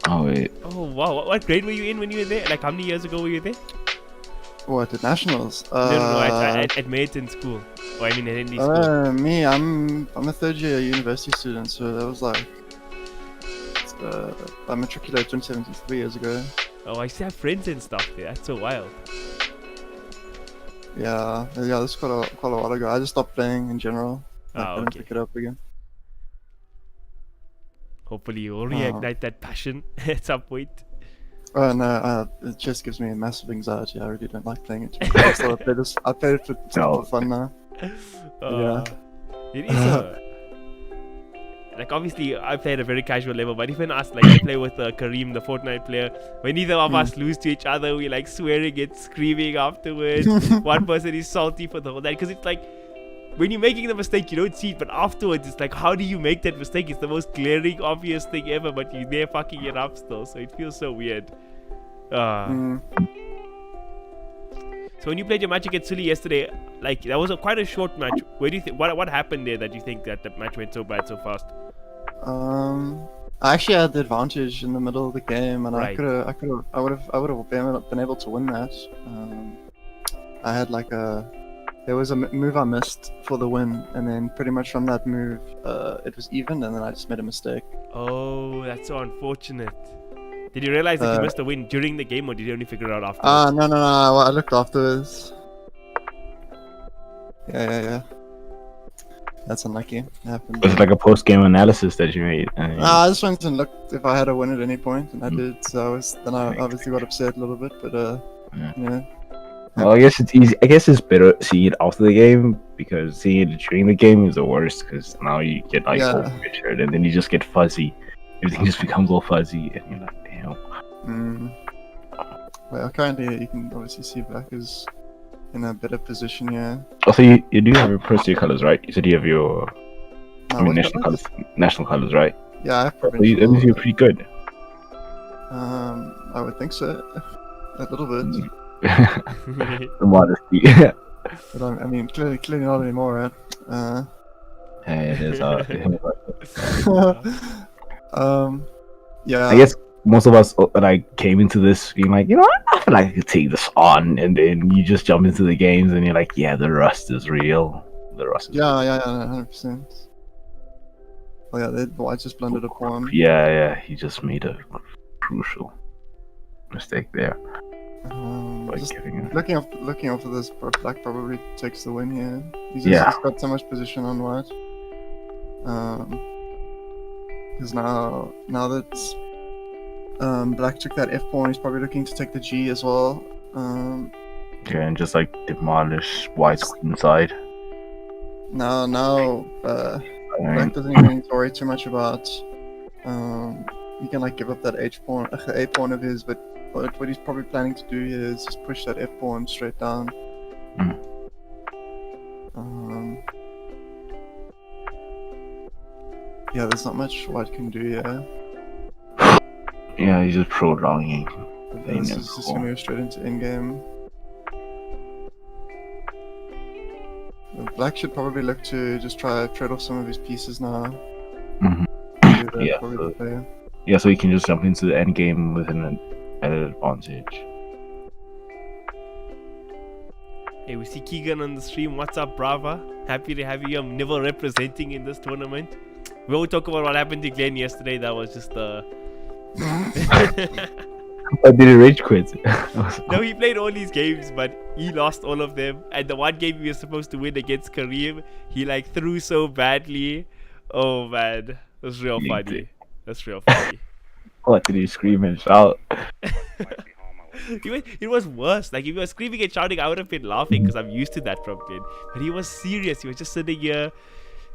Oh wait. Oh wow, what grade were you in when you were there? Like how many years ago were you there? What, at nationals? No, at Merton School. Or I mean at Henley School. Me, I'm a third year university student, so that was like I matriculated 2017, 3 years ago. Oh, I used to have friends and stuff there. That's so wild. Yeah, this is quite a while ago. I just stopped playing in general. I didn't Okay. pick it up again. Hopefully you'll reignite that passion at some point. Oh no, it just gives me massive anxiety. I really don't like playing it. So I play it for fun now. Yeah. It is like obviously I play at a very casual level, but even us, like I play with Kareem, the Fortnite player, when either of us lose to each other, we like swearing and screaming afterwards. One person is salty for the whole night, because it's like when you're making the mistake you don't see it, but afterwards it's like, how do you make that mistake? It's the most glaring obvious thing ever, but you're there fucking it up still, so it feels so weird. So when you played your match against Sully yesterday, like that was quite a short match. Where do you think what happened there that you think that the match went so bad so fast? I actually had the advantage in the middle of the game, and Right. I would have been able to win that. I had like there was a move I missed for the win, and then pretty much from that move, it was even, and then I just made a mistake. Oh, that's so unfortunate. Did you realize that you missed a win during the game, or did you only figure it out afterwards? No. I looked afterwards. Yeah. That's unlucky. It happened. Was it like a post-game analysis that you made? I just went and looked if I had a win at any point, and I did. So I obviously got upset a little bit, but yeah. Well, I guess it's easy. I guess it's better seeing it after the game, because seeing it during the game is the worst. Because now you get like all pictured, and then you just get fuzzy. Everything just becomes all fuzzy, and you're like, damn. Well, currently you can obviously see Black is in a better position here. Also, you do have your first-year colors, right? You said you have your national colors? colors. National colors, right? Yeah, I have So that means you're pretty good. I would think so. A little bit. The modesty. But I mean, clearly not anymore, right? Hey, it is. Yeah. I guess most of us like came into this being like, I feel like I could take this on, and then you just jump into the games and you're like, yeah, the rust is real. The rust is Yeah, 100%. Oh yeah, the White just blundered a pawn. Yeah, he just made a crucial mistake there. By Just giving it. looking after this, Black probably takes the win here. He's got so much position on White. Because now that Black took that F pawn, he's probably looking to take the G as well. Yeah, and just like demolish White's queen side. Now Black doesn't even need to worry too much about. He can like give up that A pawn of his, but what he's probably planning to do here is just push that F pawn straight down. Yeah, there's not much White can do here. Yeah, he's just prolonging. This is just gonna go straight into endgame. Black should probably look to just try to trade off some of his pieces now. Yeah, so he can just jump into the end game with an advantage. Hey, we see Keegan on the stream. What's up, Brava? Happy to have you. I'm never representing in this tournament. We won't talk about what happened to Glenn yesterday. That was just Oh, did he rage quit? No, he played all these games, but he lost all of them. And the one game he was supposed to win against Kareem, he like threw so badly. Oh man, that's real funny. That's real funny. What did he scream and shout? It was worse. Like if he was screaming and shouting, I would have been laughing because I'm used to that from Glenn. But he was serious. He was just sitting here.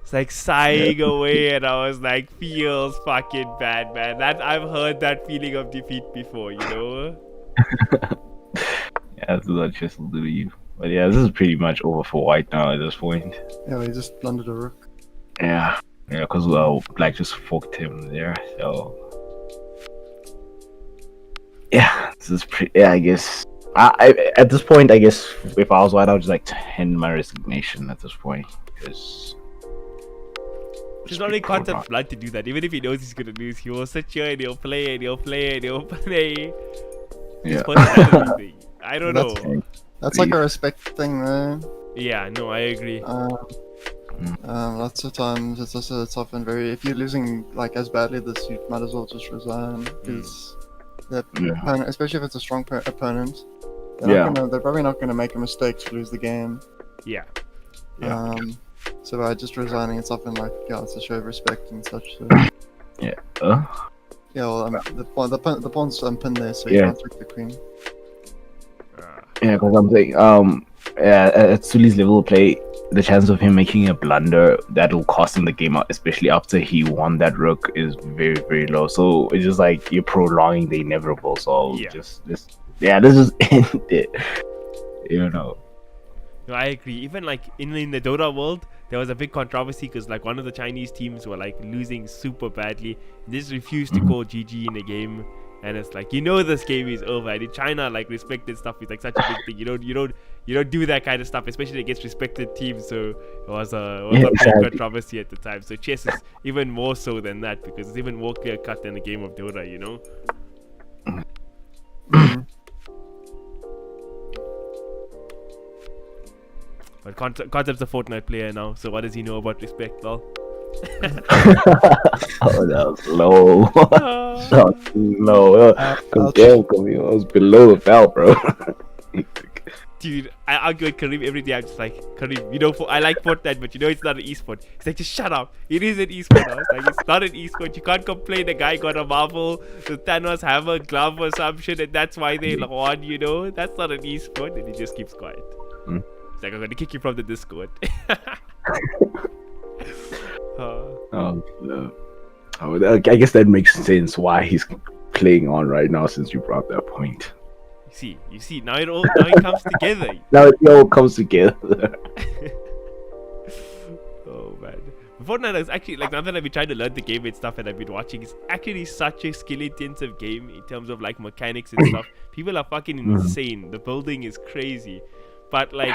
It's like sighing away, and I was like, feels fucking bad, man. I've heard that feeling of defeat before, you know? Yeah, that's what just will do to you. But yeah, this is pretty much over for White now at this point. Yeah, he just blundered a rook. Yeah, because Black just forked him there, so... Yeah, this is pretty... Yeah, I guess... I at this point, I guess, if I was White, I would just like to end my resignation at this point, because... It's not really content blood to do that. Even if he knows he's gonna lose, he will sit here and he'll play and he'll play and he'll play. Yeah. I don't know. That's like a respect thing, though. Yeah, no, I agree. Lots of times it's often very. If you're losing like as badly this, you might as well just resign because the opponent, especially if it's a strong opponent, they're probably not gonna make a mistake to lose the game. Yeah. So by just resigning, it's often like it's a show of respect and such. So. Yeah. Yeah, well, the pawn's pinned there, so you Yeah. can't take the queen. Yeah, because I'm saying, at Suli's level of play, the chance of him making a blunder that will cost him the game out, especially after he won that rook, is very, very low. So it's just like you're prolonging the inevitable. So let's just end it. You know. No, I agree. Even like in the Dota world, there was a big controversy because like one of the Chinese teams were like losing super badly. They just refused to call GG in the game, and it's like, you know, this game is over. And in China, like respected stuff is like such a big thing. You don't do that kind of stuff, especially against respected teams. So it was a big controversy at the time. So chess is even more so than that because it's even more clear cut than the game of Dota. You know. But Concept's a Fortnite player now, so what does he know about respect, lol? Oh, that was low. That was low. I was below the belt, bro. Dude, I argue with Kareem every day. I'm just like, Kareem, you know, I like Fortnite, but you know it's not an esport. He's like, just shut up. It is an esport. I was like, it's not an esport. You can't complain the guy got a marble, the Thanos hammer, glove or some shit, and that's why they won, you know? That's not an esport. And he just keeps quiet. It's like, I'm gonna kick you from the Discord. I guess that makes sense why he's playing on right now since you brought that point. You see, now it comes together. Now it all comes together. Oh man. Fortnite is actually, like, now that I've been trying to learn the game and stuff and I've been watching, it's actually such a skill intensive game in terms of like mechanics and stuff. People are fucking insane. The building is crazy. But like,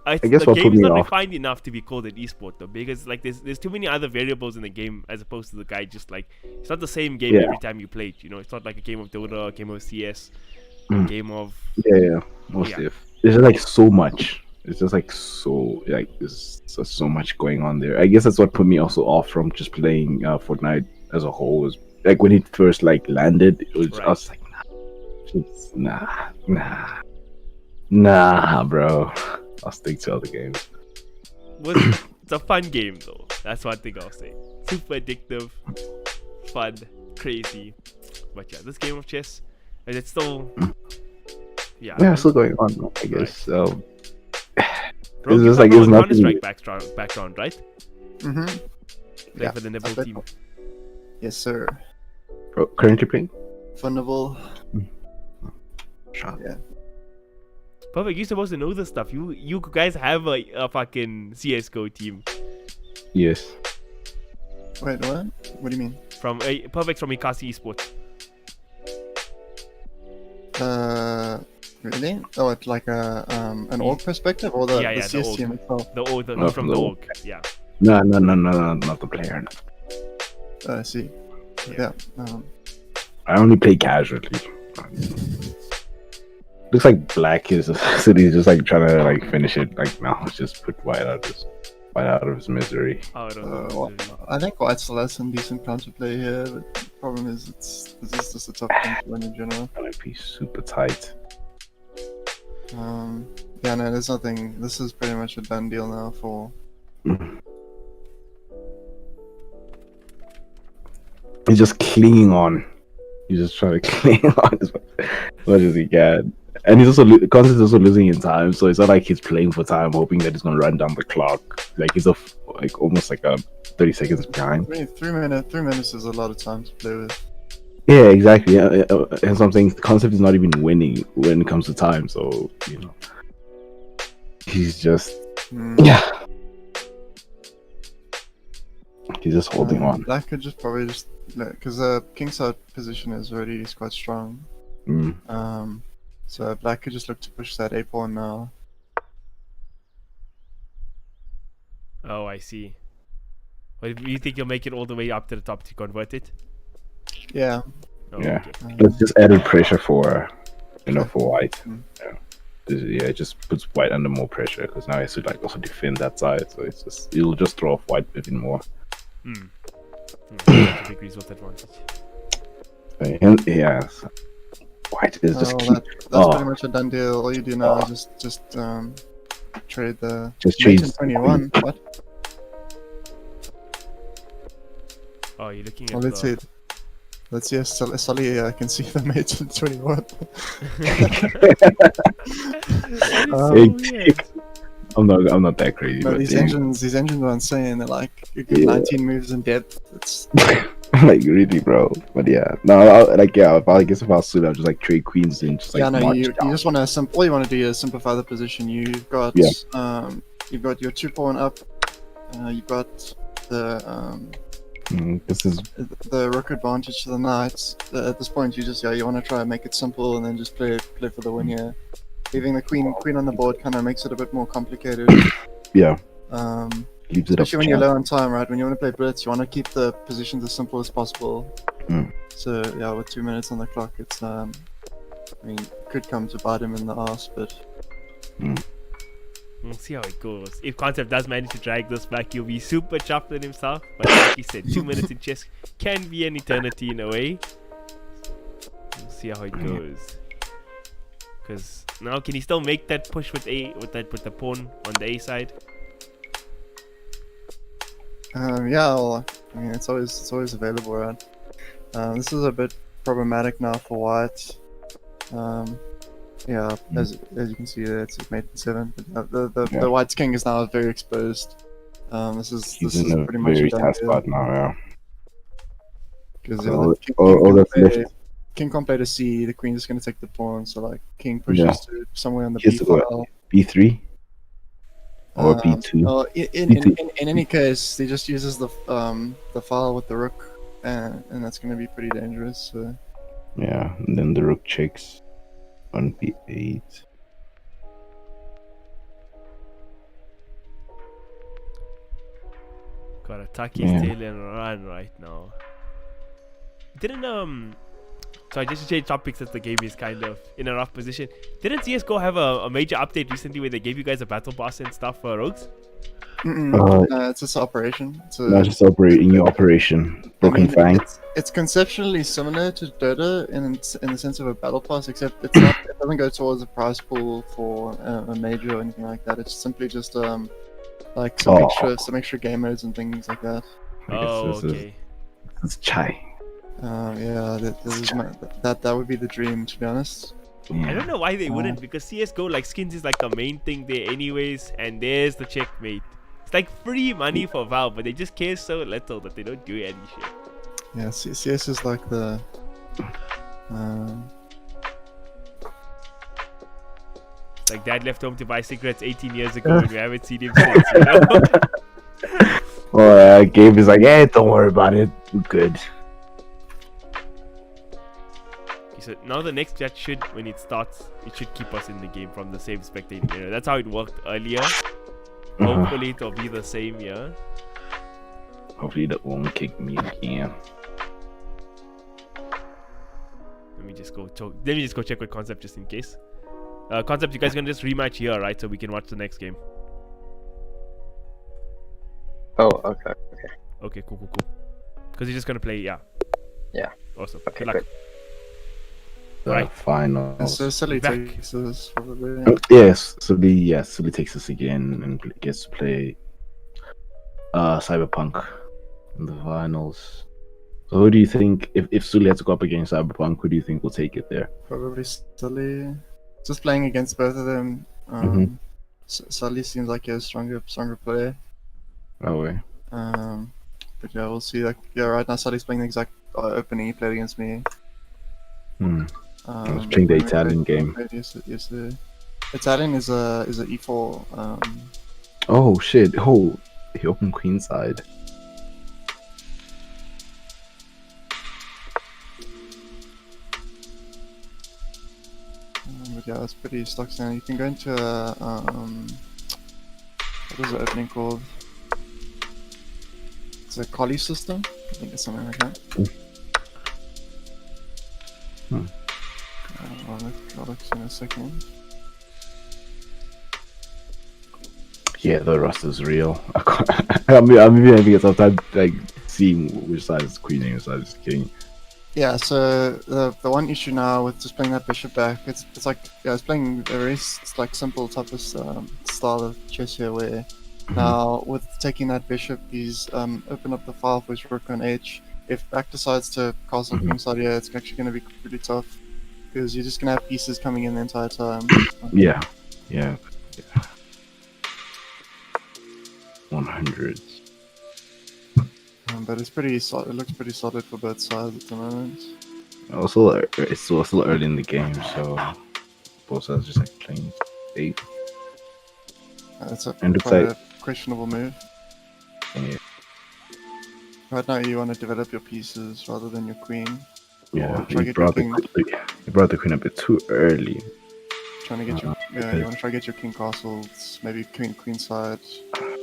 I guess the game is not refined enough to be called an esport though, because like there's too many other variables in the game as opposed to the guy just like, it's not the same game every time you play it, you know. It's not like a game of Dota, a game of CS, a game of mostly. There's like so much. It's just like there's just so much going on there. I guess that's what put me also off from just playing Fortnite as a whole. Was like when it first like landed, it was I was like, nah, bro. I'll stick to other games. It's a fun game though. That's one thing I'll say. Super addictive, fun, crazy. But yeah, this game of chess, and it's still still going on. I guess. Bro, it's you just like it's not Counter-Strike background, right? Yeah. For the Nebel team. Yes, sir. Bro, currently playing Thunderbolt. Yeah. Perfect, you're supposed to know this stuff. You guys have a fucking CSGO team. Yes. Wait, what? What do you mean? Perfect from Mikasi Esports. Really? Oh, it's like an org perspective or the CS team itself? The org, he's from the org. Yeah. No, not the player. I see. Yeah. I only play casually. Looks like Black is City's just like trying to like finish it. Like now, let's just put White out of his misery. I think White still has some decent counterplay here, but the problem is it's just a tough thing to win in general. Might be super tight. Yeah, no, there's nothing. This is pretty much a done deal now for. He's just clinging on. He's just trying to cling on as much as he can. And he's also Constant's also losing in time, so it's not like he's playing for time, hoping that he's gonna run down the clock. Like he's almost like 30 seconds behind. 3 minutes is a lot of time to play with. Yeah, exactly. Yeah, and so I'm saying the concept is not even winning when it comes to time. So you know, he's just he's just holding on. Black could just probably because kingside position is already quite strong. So Black could just look to push that A pawn now. Oh, I see. But you think you'll make it all the way up to the top to convert it? Yeah. Oh, yeah. Okay. It's just added pressure for White. Yeah, Yeah, it just puts white under more pressure because now he has to like also defend that side. So it'll just throw off white even more. That's a big result advantage. Yeah, so white is just keep. That's pretty much a done deal. All you do now is just trade the Just mate chase in 21. What? Oh, you're looking at Well, let's see. Let's see if Sully can see the mate in 21. I'm not that crazy. No, but these yeah. engines are insane. They're like you get 19 moves in depth. It's like really, bro. But yeah, no, I guess if I was Sulu, I'll just like trade queens and just like yeah, no, march you down. just want to all you want to do is simplify the position. You've got you've got your 2 pawn up. You've got the This is the rook advantage to the knights. At this point, you want to try and make it simple and then just play for the win here. Leaving the queen on the board kind of makes it a bit more complicated. yeah. Especially Leaves it up to when you're chance. low on time, right? When you want to play blitz, you want to keep the positions as simple as possible. So yeah, with 2 minutes on the clock, it's I mean, it could come to bite him in the ass, but we'll see how it goes. If Concept does manage to drag this back, he'll be super chuffed with himself. But like he said, 2 minutes in chess can be an eternity in a way. We'll see how it goes. Because now, can he still make that push with the pawn on the A side? yeah, well, I mean, it's always available, right? This is a bit problematic now for white. Yeah, as you can see, it's mate in 7. The white's king is now very exposed. This is pretty much very a done tough deal. spot now. Yeah. Because all that's left. king can't play to C, the queen's just going to take the pawn, so like king pushes to somewhere on the He B has to go file. B3 or B2. Well, in any case, he just uses the file with the rook, and that's going to be pretty dangerous. So. Yeah, and then the rook checks on B8. Gotta attack his tail and run right now. Didn't so I just to change topics as the game is kind of in a rough position. Didn't CSGO have a major update recently where they gave you guys a battle pass and stuff for Rogues? It's just operation. Just new operation. Broken Fang. It's conceptually similar to Dota in the sense of a battle pass, except it's not. It doesn't go towards a prize pool for a major or anything like that. It's simply just like some extra game modes and things like that. Okay. It's chai. Yeah, that would be the dream, to be honest. I don't know why they wouldn't, because CSGO like skins is like the main thing there anyways, and there's the checkmate. It's like free money for Valve, but they just care so little that they don't do any shit. Yeah, CS is like the like dad left home to buy cigarettes 18 years ago and we haven't seen him since, you know? Well, Gabe is like, hey, don't worry about it, we're good. So now the next patch should, when it starts, it should keep us in the game from the same spectating area. That's how it worked earlier. Hopefully it'll be the same, yeah. Hopefully that won't kick me again. Let me just go check with Concept just in case. Concept, you guys gonna just rematch here, right? So we can watch the next game. Oh, okay. Okay, cool. Because you're just gonna play, yeah. Yeah. Awesome. Okay, Good luck. good. Right. Final. So Sully takes us probably. Yes, Sully takes us again and gets to play Cyberpunk in the finals. So who do you think, if Sully had to go up against Cyberpunk, who do you think will take it there? Probably Sully. Just playing against both of them. Sully seems like a stronger player. Oh way. But yeah, we'll see. Like, yeah, right now Sully's playing the exact opening he played against me. I was playing the Italian game. Italian is a E4. Oh shit! Oh, he opened queenside. But yeah, that's pretty stock standard. You can go into what is the opening called? It's a collie system. I think it's something like that. I'll look in a second. Yeah, the rust is real. I can't, I'm even having a tough time like seeing which side is queen and which side is king. Yeah, so the one issue now with just playing that bishop back, it's like it's playing a very like simple type of style of chess here. Where now with taking that bishop, he's open up the file for his rook on h. If black decides to castle kingside here, it's actually going to be pretty tough because you're just going to have pieces coming in the entire time. Yeah. 100. But it's pretty solid. It looks pretty solid for both sides at the moment. Also, it's still early in the game, so both sides just like playing safe. That's a And looks quite like- a questionable move. Yeah. Right now, you want to develop your pieces rather than your queen. Yeah, try he get brought, your he brought the queen a bit too early. Trying to get your you want to try to get your king castles, maybe queen side.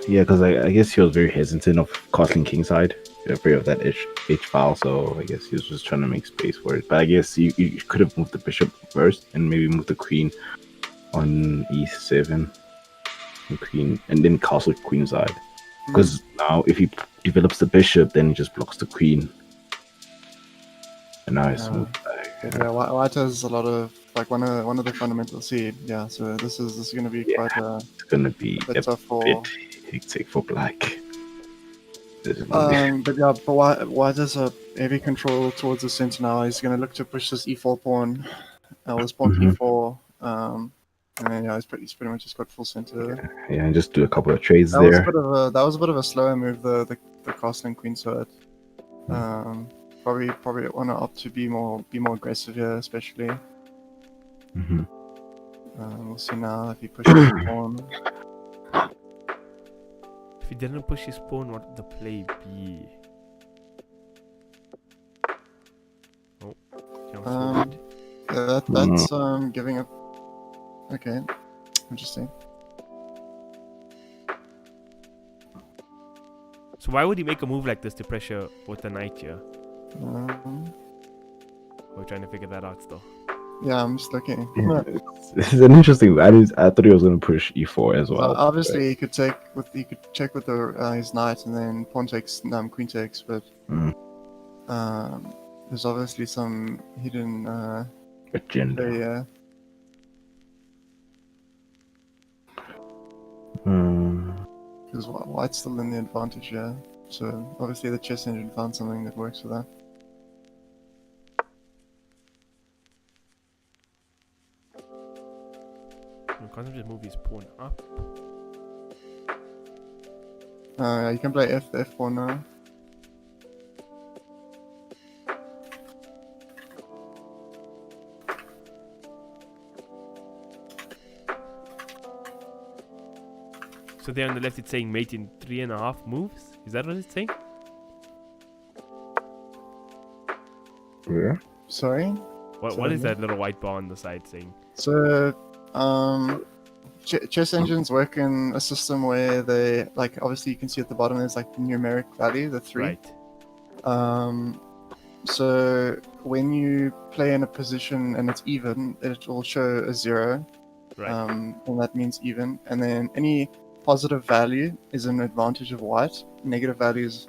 Yeah, because I guess he was very hesitant of castling kingside, afraid of that H file. So I guess he was just trying to make space for it. But I guess you could have moved the bishop first and maybe moved the queen on e7, the queen, and then castle queenside. Because now if he develops the bishop, then he just blocks the queen. And now it's moved back. Yeah, white has a lot of like one of the fundamentals here. Yeah, so this is going to be quite It's gonna be a bit tough for. bit hectic for black. But white has a heavy control towards the center now. He's going to look to push this e4 pawn, this pawn e4. And then he's pretty much just got full center. Yeah, and just do a couple of trades That there. was a bit of a slower move. The castling queen side. Probably want to opt to be more aggressive here, especially. We'll see now if he pushes the pawn. If he didn't push his pawn, what would the play be? Oh, Yeah, that's giving up. Okay, interesting. So why would he make a move like this to pressure with the knight here? We're trying to figure that out still. Yeah, I'm just looking. Yeah, it's an interesting. I thought he was going to push e4 as well. Obviously, he could check with his knight and then pawn takes, queen takes, but there's obviously some hidden agenda. yeah. Because white's still in the advantage here, so obviously the chess engine found something that works for that. Can't just move his pawn up. You can play f4 now. So there on the left it's saying mate in 3.5 moves? Is that what it's saying? Yeah. Sorry? What is that little white bar on the side saying? So, chess engines work in a system where they, like, obviously you can see at the bottom there's like the numeric value, the 3. Right. So when you play in a position and it's even, it will show a 0. Right. And that means even. And then any positive value is an advantage of white. Negative values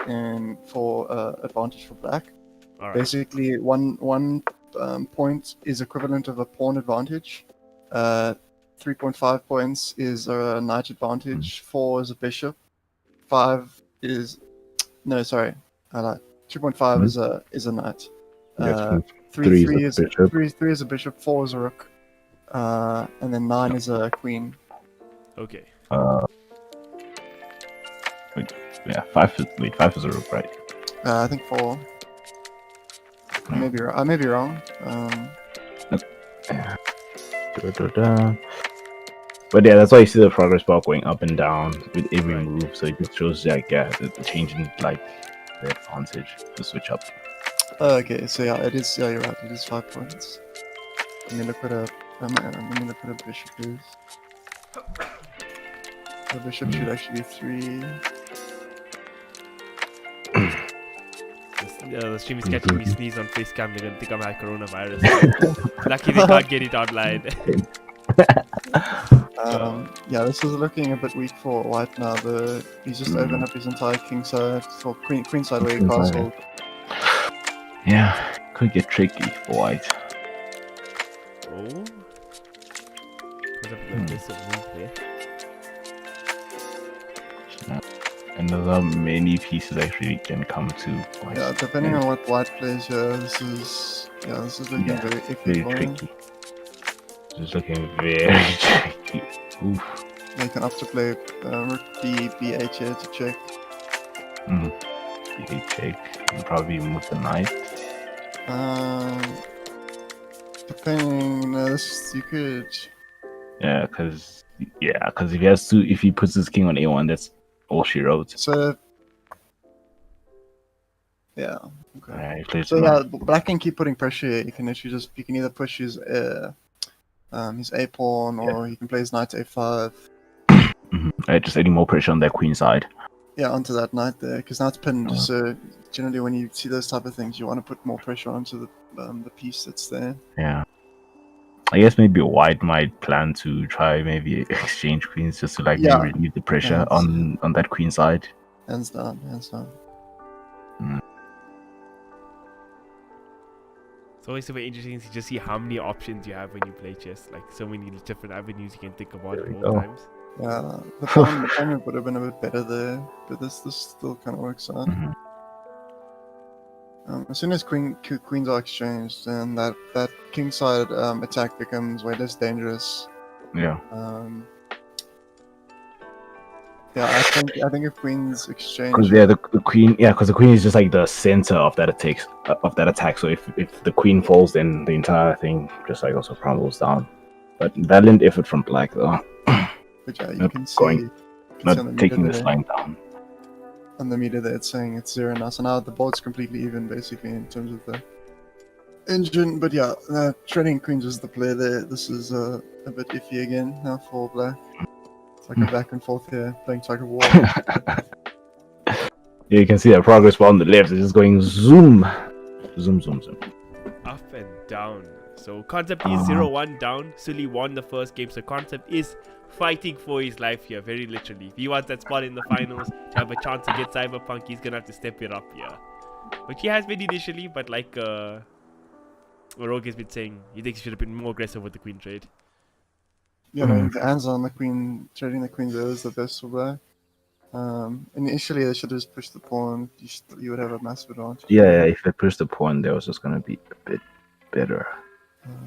for advantage for black. All right. Basically, one point is equivalent of a pawn advantage. 3.5 points is a knight advantage. 4 is a bishop. 5 is I lied. 2.5 is a knight. Three is a bishop. 4 is a rook. And then 9 is a queen. Okay. Yeah, 5 is a rook, right? I think 4. I may be wrong. But yeah, that's why you see the progress bar going up and down with every move. So it just shows like the change in like the advantage to switch up. Okay, so yeah, it is. Yeah, you're right. It is 5 points. Let me look what a bishop is. The bishop should actually be 3. The stream is catching me sneeze on facecam. They're gonna think I have coronavirus. Lucky they can't get it online. Yeah, this is looking a bit weak for white now. He's just opened up his entire king side, or queen side where he Queen side. castled. Yeah, could get tricky for white. Oh. Comes up with an aggressive move there. Another many pieces actually can come to white. Yeah, depending on what white plays here, this is looking Yeah, very iffy very for him. tricky. This is looking very tricky. Oof. They can opt to play rook b8 here to check. B8 check. And probably move the knight. Depending, you could. Yeah, because if he puts his king on A1, that's all she wrote. So, yeah. Okay. Yeah, he plays So the yeah, knight. black can keep putting pressure here. You can either push his a pawn, or you can play his knight to a5. Just adding more pressure on that queen side. Yeah, onto that knight there, because now it's pinned. So generally, when you see those type of things, you want to put more pressure onto the piece that's there. Yeah. I guess maybe white might plan to try maybe exchange queens just to maybe relieve the pressure on that queen side. Hands down, hands down. It's always super interesting to just see how many options you have when you play chess. Like so many different avenues you can think about There at we all go. times. Yeah, the pawn would have been a bit better there, but this still kind of works out. As soon as queens are exchanged, then that king side attack becomes way less dangerous. Yeah. Yeah, I think if queens exchange, Because the queen, because the queen is just like the center of that attack. So if the queen falls, then the entire thing just like also crumbles down. But valiant effort from black though, but yeah, you not can see, going- you can see on not the taking meter this there, line down. on the meter there, it's saying it's 0 now. So now the board's completely even basically in terms of the engine. But yeah, trading queens is the play there. This is a bit iffy again now for black. It's like a back and forth here, playing tug of war. Yeah, you can see that progress bar on the left is just going zoom, zoom, zoom, zoom. Up and down. So Concept is 0-1 down. Sully won the first game. So Concept is fighting for his life here, very literally. If he wants that spot in the finals to have a chance to get Cyberpunk, he's gonna have to step it up here. Which he has been initially, but like Rogue has been saying, he thinks he should have been more aggressive with the queen trade. You know, the hands on the queen, trading the queen there is the best for black. Initially, they should have just pushed the pawn. You would have a massive advantage. Yeah, if they push the pawn, there was just gonna be a bit better.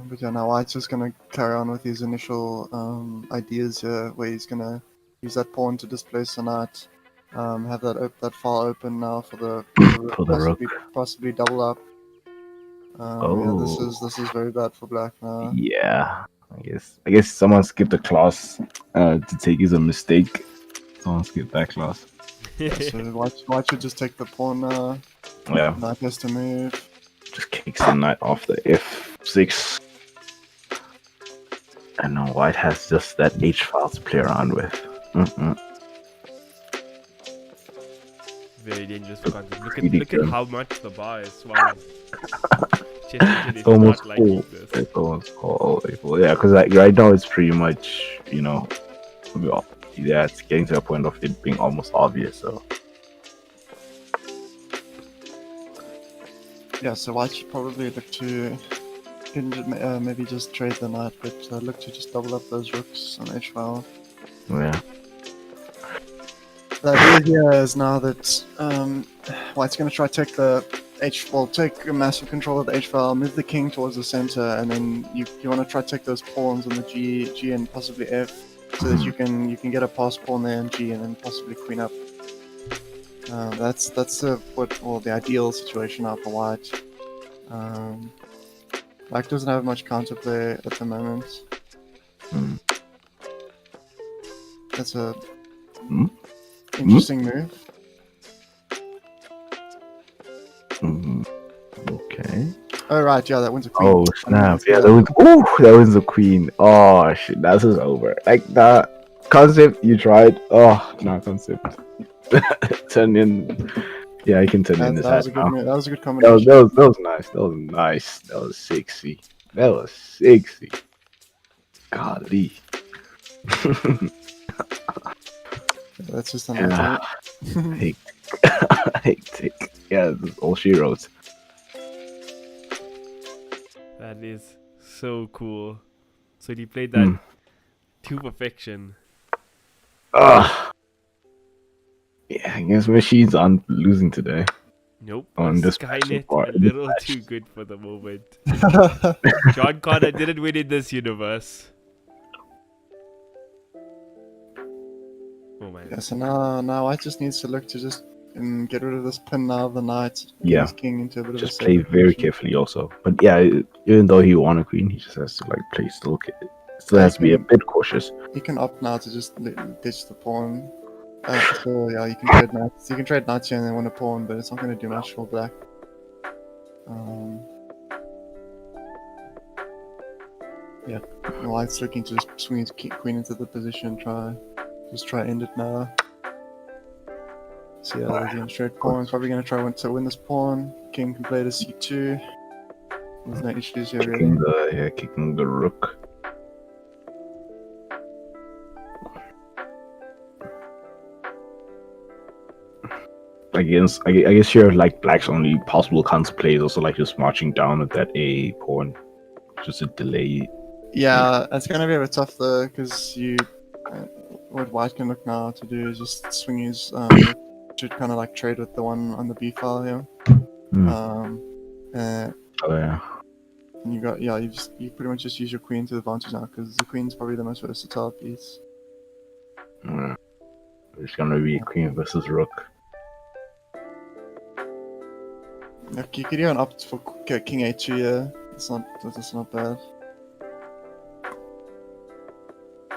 But yeah, now White's just gonna carry on with his initial ideas here, where he's gonna use that pawn to displace the knight. Have that file open now for the possibly double up. Yeah, this is very bad for black now. Yeah, I guess someone skipped the class to take is a mistake. Someone skipped that class. So White should just take the pawn now. Yeah, Knight has to move. just kicks the knight off the f6. And now white has just that h file to play around with. Very dangerous for Concept. Pretty Look at good. how much the bar is swung. Chess engine is Almost not liking full. this. It's almost full. Yeah, because right now it's pretty much, it's getting to a point of it being almost obvious. So Yeah, so White should probably look to maybe just trade the knight, but look to just double up those rooks on h file. yeah, The idea here is now that White's going to try to take a massive control of the h file, move the king towards the center, and then you want to try to take those pawns on the G and possibly F, so that you can get a pass pawn there in G and then possibly queen up. That's the ideal situation now for White. Black doesn't have much counterplay at the moment. That's a interesting move. okay. Oh right, yeah, that one's a queen. Oh snap! Yeah, that was the queen. Oh shit, that's just over. Like that concept you tried. Oh, no concept. Turn in. Yeah, I can turn in this. That was a good now. move. That was a good That combination. was nice. That was nice. That was sexy. Golly. That's just Yeah. unfortunate. Hey, hectic. Yeah, that's all she wrote. That is so cool. So he played that Hmm. to perfection. Ah. Yeah, I guess machines aren't losing today. Nope. On this match so Skynet far, a in this little match. too good for the moment. John Connor didn't win in this universe. Oh man. Yeah, so now I just needs to look to just get rid of this pin now of the knight. Yeah. King's king into a bit Just of a play safer very position. carefully also. But yeah, even though he won a queen, he just has to like play still. Still has to be a bit cautious. You can opt now to just ditch the pawn. So yeah, you can trade knights. You can trade knights here and then win a pawn, but it's not going to do much for black. Yeah, white's looking to just swing his queen into the position. Try end it now. So yeah, there's the straight pawn. He's probably going to try to win this pawn. King can play to c2. There's no issues here really. Kicking the rook. I guess here like black's only possible counter play is also like just marching down with that A pawn, just a delay. Yeah, it's going to be a bit tough though, because what white can look now to do is just swing his should kind of like trade with the one on the B file here. Hmm. Oh yeah. And you pretty much just use your queen to the advantage now, because the queen's probably the most versatile piece. It's gonna be queen versus rook. Like, you could even opt for king a2 here. That's not bad.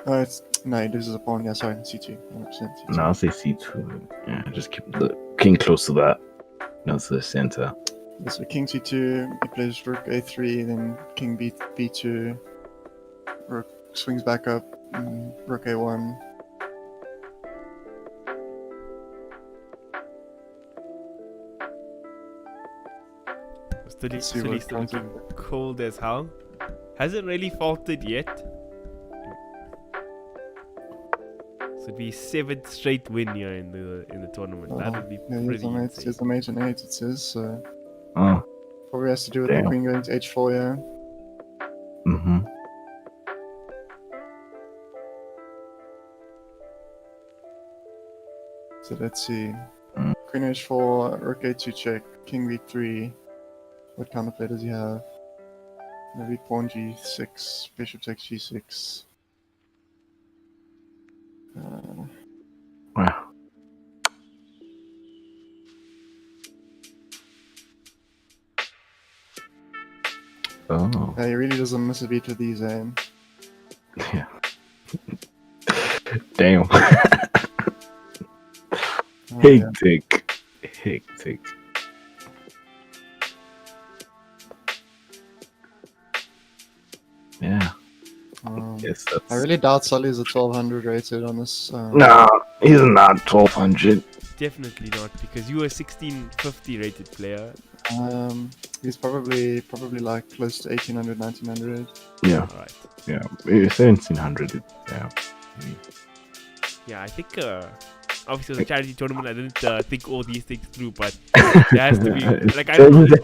Oh, no, he loses a pawn. Yeah, sorry, c2. 100% c2. No, I'll say c2. Yeah, just keep the king close to that. No, to the center. So king c2, he plays rook a3, then king b2, rook swings back up, rook a1. Still looking cold as hell. Hasn't really faltered yet. So it'd be 7th straight win here in the tournament. That would be pretty insane. There's the mate and 8 it says, so... Oh. Probably has to do with the queen going to h4, yeah. Mm-hmm. So let's see. Queen h4, rook a2 check, king b3. What counterplay does he have? Maybe pawn g6, bishop takes g6. Wow. Oh. Yeah, he really doesn't miss a beat with these, eh? Yeah. Damn. Hectic. Hectic. Yeah. Yes, I really doubt Sully's a 1200 rated on this. Nah, he's not 1200. Definitely not, because you were a 1650 rated player. He's probably like close to 1800, 1900. Yeah. Alright. Yeah, 1700. Yeah. Yeah, I think obviously it was a charity tournament. I didn't think all these things through, but there has to be like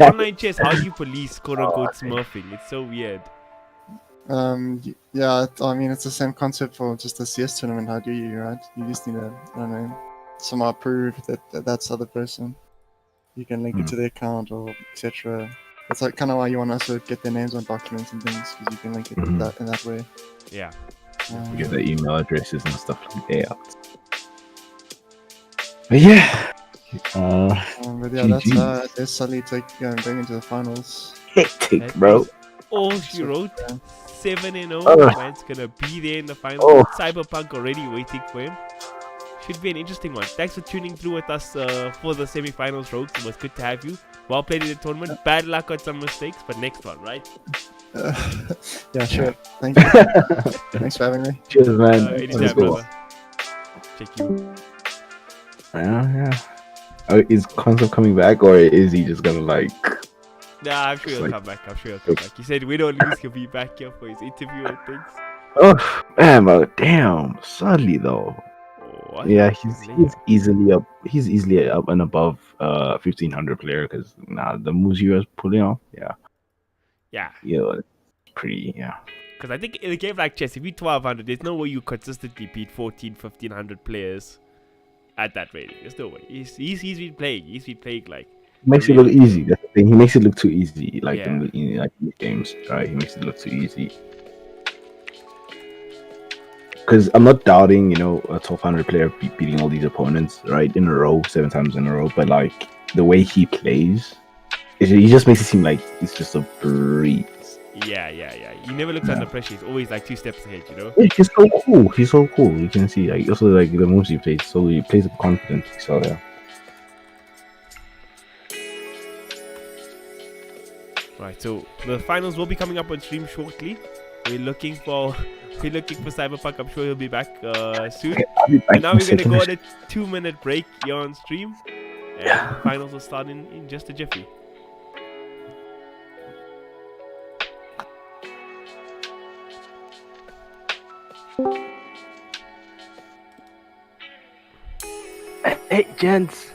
online chess. How do you police quote unquote smurfing? It's so weird. Yeah, I mean it's the same concept for just a CS tournament. How do you, right? You just need to, I don't know, somehow prove that that's the other person. You can link it to their account or etc. That's like kind of why you want to also get their names on documents and things, because you can link it in that way. Yeah. Get their email addresses and stuff like that. But yeah. But yeah, there's Sully going into the finals. Hectic, bro. All she wrote. 7-0. Man's gonna be there in the final. Cyberpunk already waiting for him. Should be an interesting one. Thanks for tuning through with us for the semi-finals, Rogues. It was good to have you. Well played in the tournament. Bad luck on some mistakes, but next one, right? Yeah, sure. Thank you. Thanks for having me. Cheers, man. Anytime, brother. Check you. Yeah. Is Concept coming back, or is he just gonna like... Nah, I'm sure he'll come back. He said we don't lose, he'll be back here for his interview and things. Oh man, but damn, sadly though. What? Yeah, Lame. he's easily up and above 1500 player because the moves he was pulling off, Yeah. yeah, pretty Because I think in a game like chess, if you're 1200, there's no way you consistently beat 1500 players at that rating. There's no way. He's been playing. He's been playing like makes it look really. easy. That's the thing. He makes it look too easy, like Yeah. like these games, right? He makes it look too easy. Because I'm not doubting, a 1200 player beating all these opponents, right, in a row, 7 times in a row. But like the way he plays, he just makes it seem like it's just a breeze. Yeah. He never looks under pressure. He's always like 2 steps ahead, you know? Yeah, he's so cool. He's so cool. You can see, like, also like the moves he plays. So he plays with confidence. So yeah. Right, so the finals will be coming up on stream shortly. We're looking for Cyberpunk. I'm sure he'll be back soon. I'll be back And now in a we're gonna second. go on a 2-minute break here on stream, and the finals will start in just a jiffy. Hey, gents.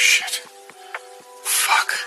shit. Fuck.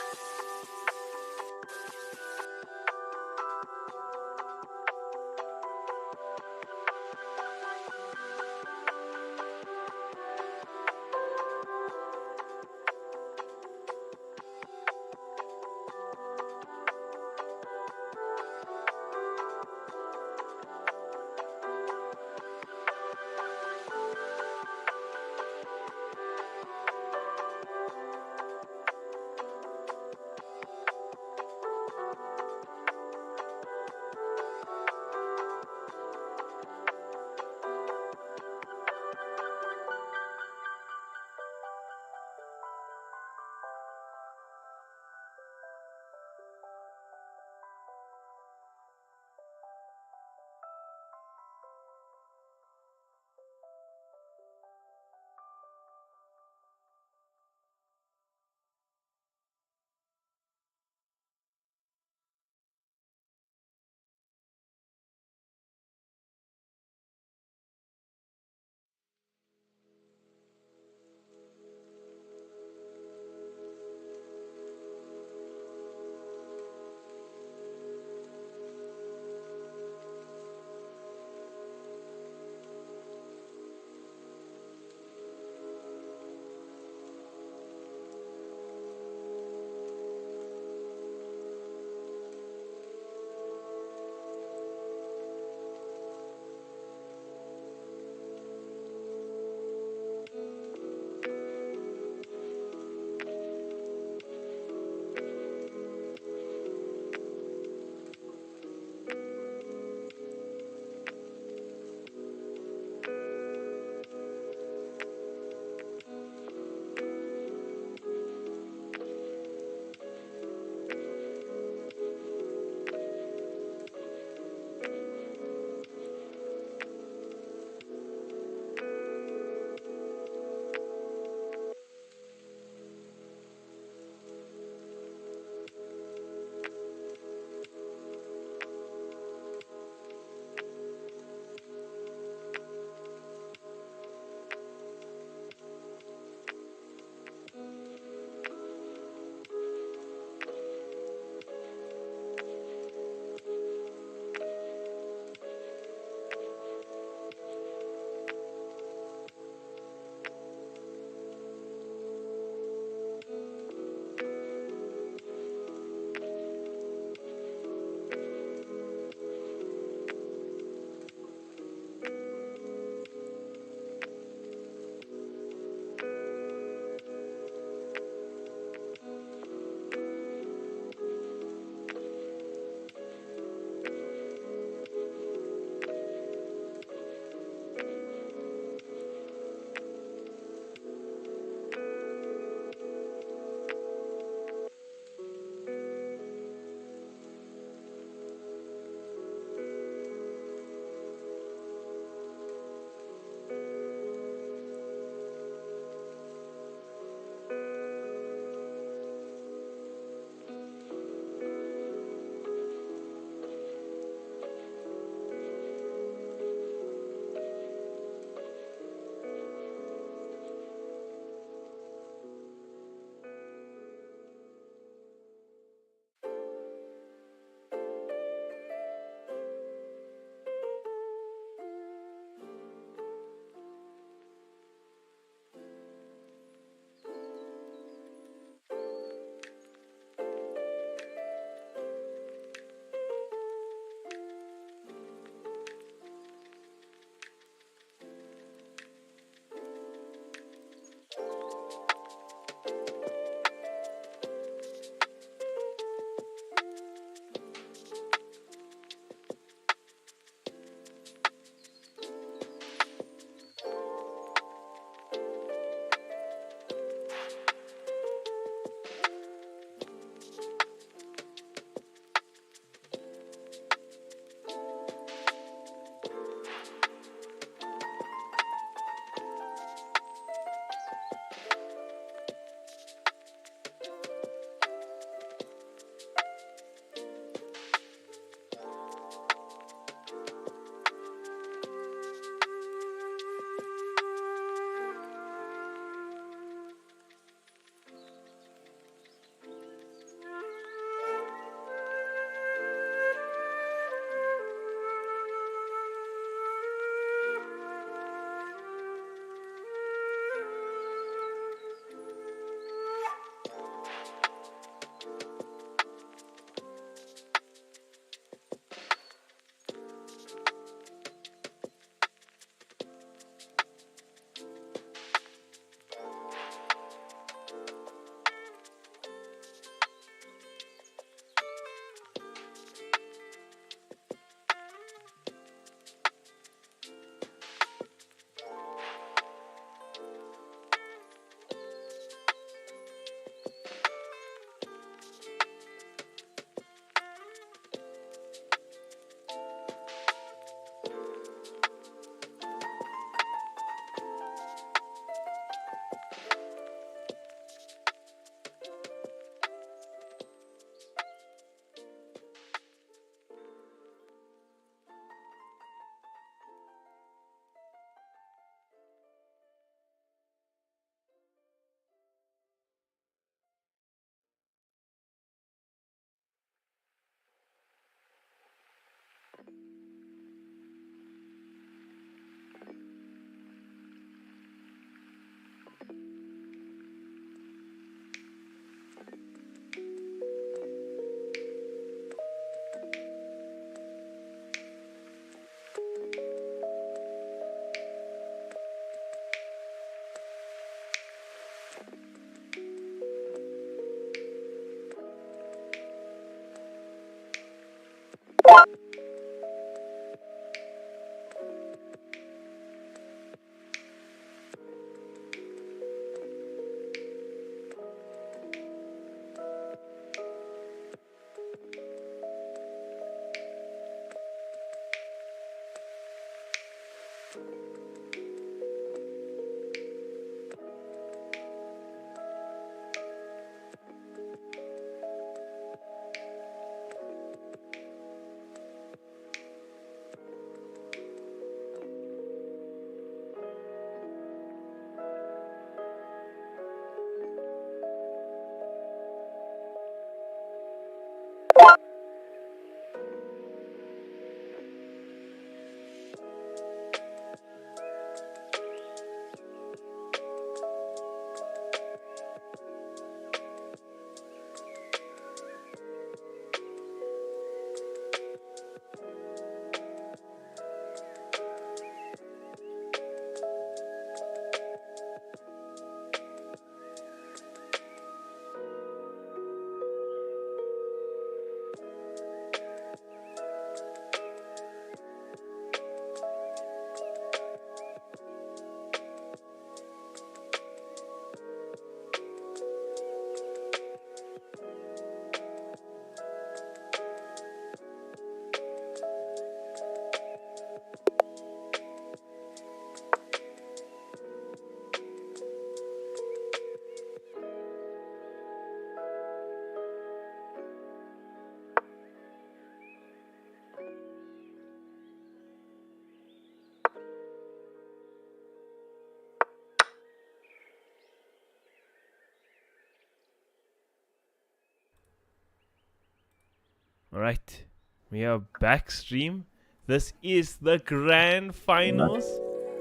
Alright, we are back stream. This is the grand finals.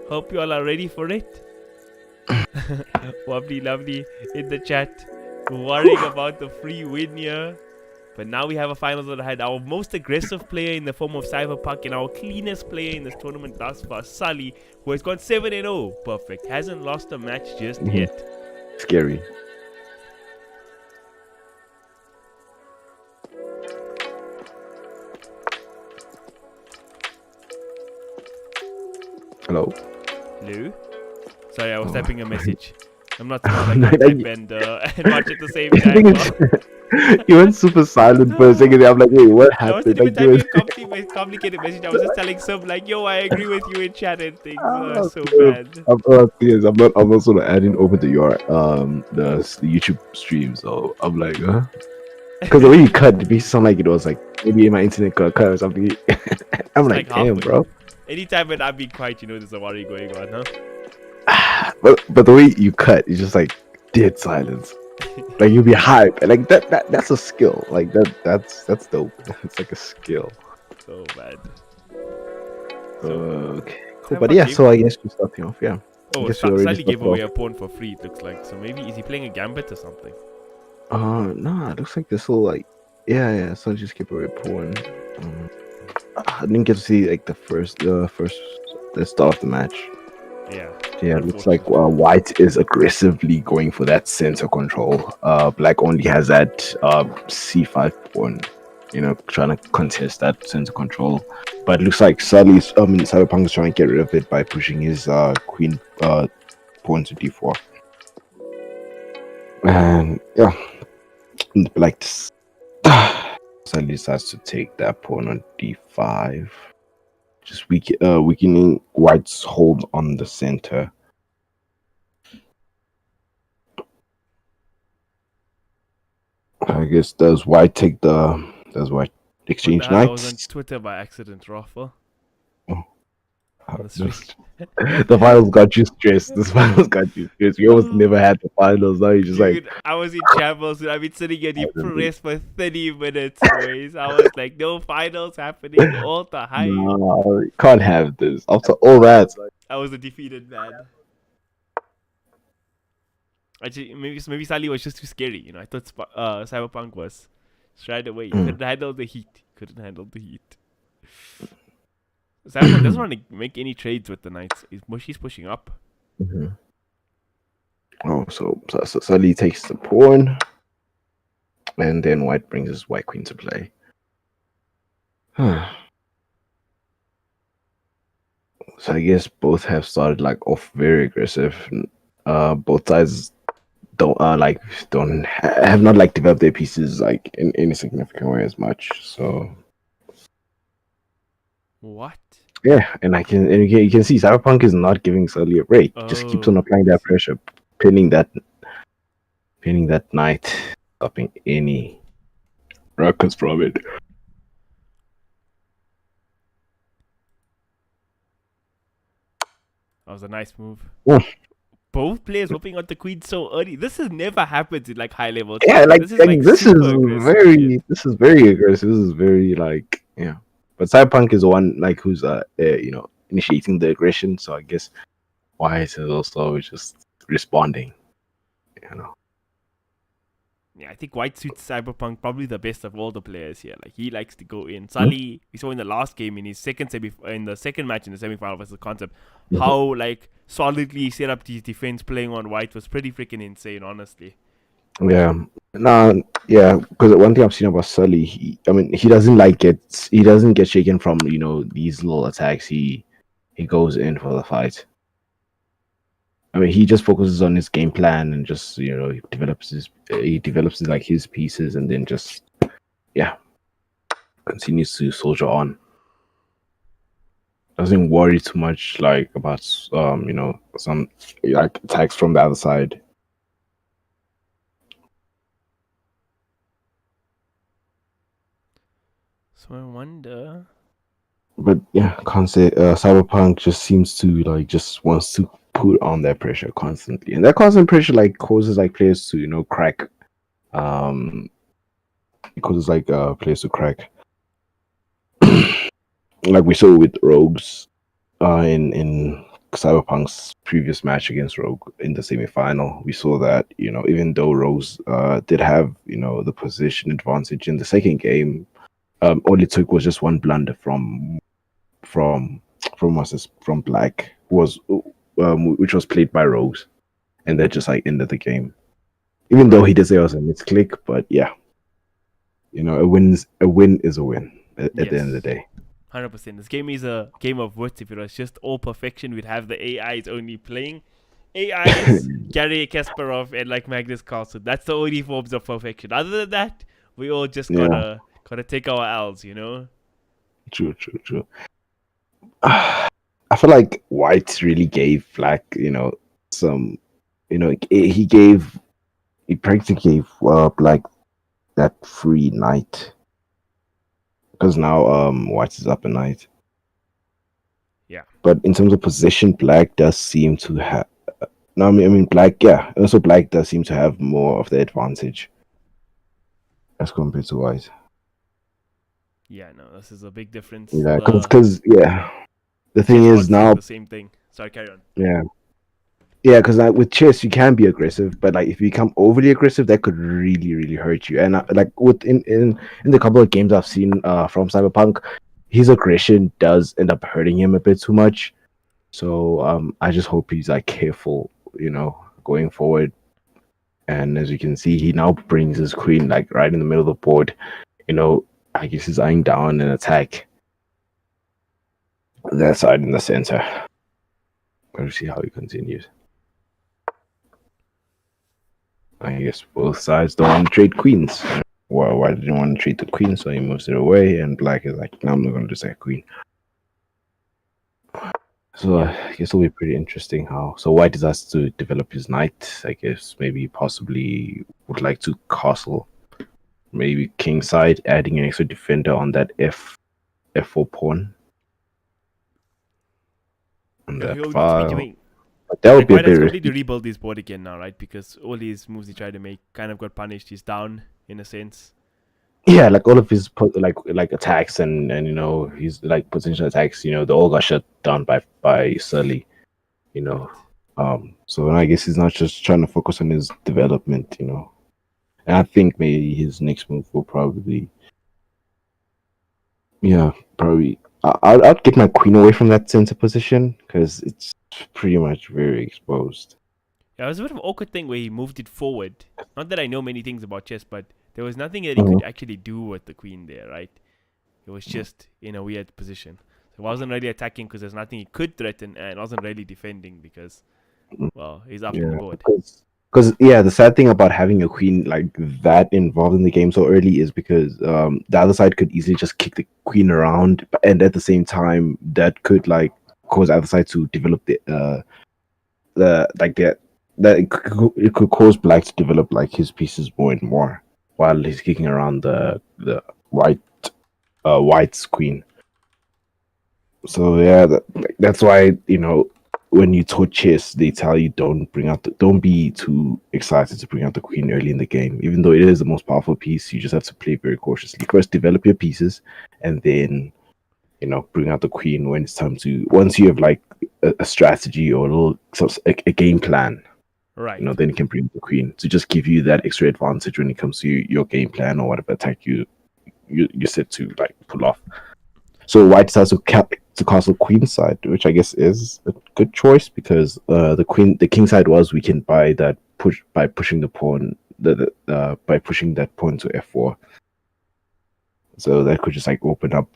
Hope you all are ready for it. Wobbly lovely in the chat, worrying about the free win here. But now we have a finals that had our most aggressive player in the form of Cyberpunk and our cleanest player in this tournament thus far, Sully, who has gone 7-0. Perfect. Hasn't lost a match just yet. Scary. Hello? Hello? Sorry, I was typing a message. I'm not smart like that and watch at the same time. You went super silent for a second. I'm like, wait, what I wasn't happened? even Like, typing a complicated message. I was just telling some like, yo, I agree with you in chat and things. So yeah. bad. Yes, I'm also adding over to your the YouTube stream, so I'm like, huh? Because the way you cut, it makes it sound like it was like maybe my internet got cut or something. I'm like, damn, halfway. bro. Anytime when I'm being quiet, you know there's a worry going on, huh? But the way you cut, it's just like dead silence. Like you'll be hype, and like that's a skill. Like that's dope. It's like a skill. So bad. Okay. Cool. Time But for yeah, game. so I guess we're starting off. Yeah. I Oh, guess we already Sally gave started away off. a pawn for free, it looks like. So maybe, is he playing a Gambit or something? Nah. It looks like this will like, yeah. So just keep away pawn. I didn't get to see like the start of the match. Yeah. Yeah, it looks like white is aggressively going for that center control. Black only has that c5 pawn, trying to contest that center control. But it looks like Cyberpunk is trying to get rid of it by pushing his queen pawn to d4. And yeah, like this. Sally decides to take that pawn on d5, just weakening white's hold on the center. I guess does white exchange What the hell? I was on knights? Twitter by accident, Rafa. Oh, the street. the finals got you stressed. This finals got you stressed. You almost never had the finals. Now you're just Dude, like, I was in shambles. I've been sitting here depressed for 30 minutes, boys. I was like, no finals happening. All the hype. no, you can't have this. After all that, I was a defeated man. Actually, maybe Sally was just too scary. I thought Cyberpunk was straight away. He couldn't handle the heat. Cyberpunk doesn't want to make any trades with the knights. He's pushing up. mm-hmm. Oh, so Sully takes the pawn, and then white brings his white queen to play. So I guess both have started like off very aggressive. Both sides don't have not like developed their pieces like in any significant way as much. So What? Yeah, and you can see Cyberpunk is not giving Sully a break. Just keeps on Oh, applying that pressure, pinning that knight, stopping any ruckus from it. that was a nice move. Yeah, Both players hopping on the queen so early. This has never happened in like high level yeah, chess. This is like this is super aggressive shit. very aggressive. This is very yeah. But Cyberpunk is the one like who's initiating the aggression. So I guess Wise is also just responding. You know. Yeah, I think White suits Cyberpunk probably the best of all the players here. Like he likes to go in. Sully, we saw in the last game in his in the second match in the semi-final versus Concept, how like solidly he set up his defense playing on White was pretty freaking insane, honestly. Yeah. No, yeah, because one thing I've seen about Sully, he doesn't get shaken from these little attacks. He goes in for the fight. I mean, he just focuses on his game plan and just he develops like his pieces and then just continues to soldier on. Doesn't worry too much like about some like attacks from the other side. So I wonder. But yeah, can't say Cyberpunk just seems to just wants to put on that pressure constantly, and that constant pressure like causes like players to crack. It causes like players to crack, like we saw with Rogues, in Cyberpunk's previous match against Rogue in the semi-final. We saw that even though Rogues did have the position advantage in the second game, all it took was just one blunder from from Black which was played by Rose, and that just like ended the game. Even though he did say it was a misclick, but yeah, a win is a win at the end of the day. 100%. This game is a game of wits. If it was just all perfection, we'd have the AIs only playing. AIs, Gary Kasparov, and like Magnus Carlsen. That's the only forms of perfection. Other than that, we all just gotta take our L's, True. I feel like White really gave Black, some, he practically gave Black that free knight, because now White is up a knight. Yeah. But in terms of position, Black does seem to have. No, I mean Black. Yeah, also Black does seem to have more of the advantage as compared to White. Yeah, no, this is a big difference. Yeah, because the thing Chess is odds saying now. the same thing. Sorry, carry on. Yeah, because with chess you can be aggressive, but like if you become overly aggressive, that could really, really hurt you. And like in the couple of games I've seen from Cyberpunk, his aggression does end up hurting him a bit too much. So I just hope he's like careful, going forward. And as you can see, he now brings his queen like right in the middle of the board. I guess he's eyeing down an attack that side in the center. We'll see how he continues. I guess both sides don't want to trade queens. Well, White didn't want to trade the queen, so he moves it away, and Black is like, no, I'm not going to do that queen. So I guess it'll be pretty interesting how. So White decides to develop his knight. I guess maybe possibly would like to castle, maybe king side, adding an extra defender on that f4 pawn. On Yeah, that he'll need to be file. doing. But that would Like, be a White has bit completely risky. rebuilt his board again now, right? Because all his moves he tried to make kind of got punished. He's down in a sense. Yeah, like all of his like attacks and his like potential attacks, they all got shut down by Sully, So I guess he's not just trying to focus on his development, And I think maybe his next move will probably, I'd get my queen away from that center position because it's pretty much very exposed. Yeah, it was a bit of an awkward thing where he moved it forward. Not that I know many things about chess, but there was nothing that he could actually do with the queen there, right? It was just in a weird position. So it wasn't really attacking because there's nothing he could threaten, and it wasn't really defending because, well, he's up in the board. Because the sad thing about having a queen like that involved in the game so early is because the other side could easily just kick the queen around, and at the same time that could like cause the other side to develop the like that it could cause black to develop like his pieces more and more while he's kicking around the white's queen. So yeah, that's why when you taught chess, they tell you don't be too excited to bring out the queen early in the game, even though it is the most powerful piece. You just have to play very cautiously. First, develop your pieces, and then bring out the queen when it's time to. Once you have like a strategy or a game plan, Right. then you can bring the queen to just give you that extra advantage when it comes to your game plan or whatever attack you're set to like pull off. So white decides to castle queen side, which I guess is a good choice because the king side was weakened by pushing the pawn by pushing that pawn to f4. So that could just like open up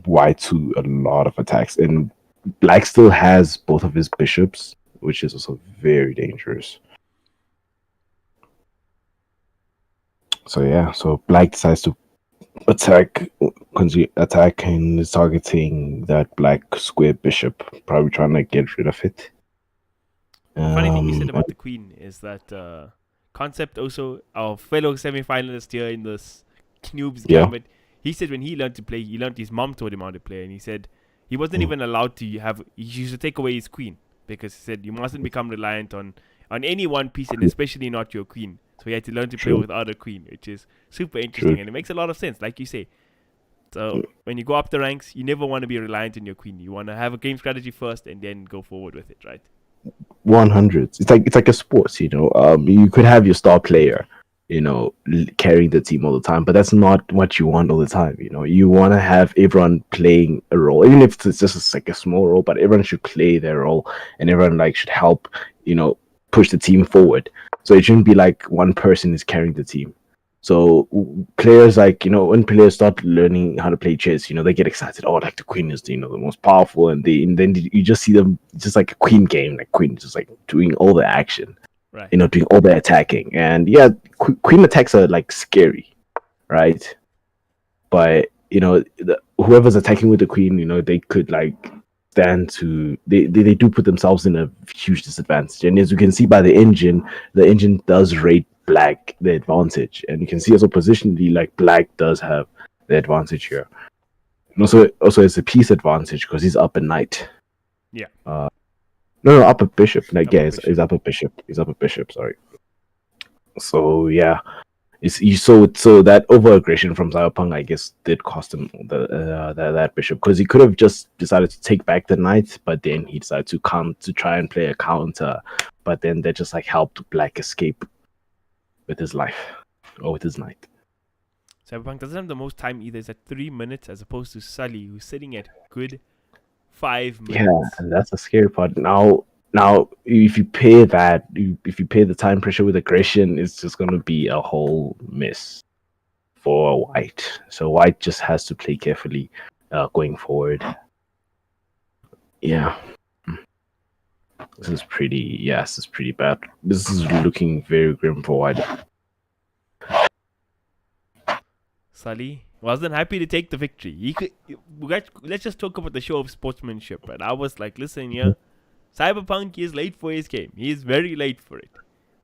white to a lot of attacks, and black still has both of his bishops, which is also very dangerous. So black decides to attack and is targeting that black square bishop, probably trying to get rid of it. Funny thing you said about the queen is that Concept, also our fellow semi-finalist here in this Noob's Gambit, he said when he learned to play, his mom taught him how to play, and he said he wasn't even allowed to he used to take away his queen because he said you mustn't become reliant on any one piece, and especially not your queen. So he had to learn to play without a queen, which is super interesting, and it makes a lot of sense, like you say. So when you go up the ranks, you never want to be reliant on your queen. You want to have a game strategy first, and then go forward with it, right? 100. It's like a sport, you could have your star player, carrying the team all the time, but that's not what you want all the time. You want to have everyone playing a role, even if it's just like a small role, but everyone should play their role, and everyone like should help, push the team forward. So it shouldn't be like one person is carrying the team. So players like when players start learning how to play chess, they get excited. Oh, like the queen is the most powerful, and then you just see them just like a queen game, like queen just like doing all the action, right? Doing all the attacking, and queen attacks are like scary, right? But whoever's attacking with the queen, they could like stand to they do put themselves in a huge disadvantage, and as you can see by the engine does rate black the advantage, and you can see also positionally like black does have the advantage here, and also it's a piece advantage because he's up a knight. No, up a bishop. Like he's up a bishop. Sorry. So so that over aggression from Cyberpunk, I guess, did cost him that bishop, because he could have just decided to take back the knight, but then he decided to try and play a counter, but then that just like helped black escape with his life or with his knight. Cyberpunk doesn't have the most time either. It's at 3 minutes as opposed to Sully, who's sitting at good 5 minutes. Yeah, and that's the scary part. Now, if you pair the time pressure with aggression, it's just going to be a whole mess for white. So white just has to play carefully going forward. Yeah. This is pretty bad. This is looking very grim for white. Sully wasn't happy to take the victory. Let's just talk about the show of sportsmanship. And I was like, listen, Cyberpunk is late for his game. He is very late for it.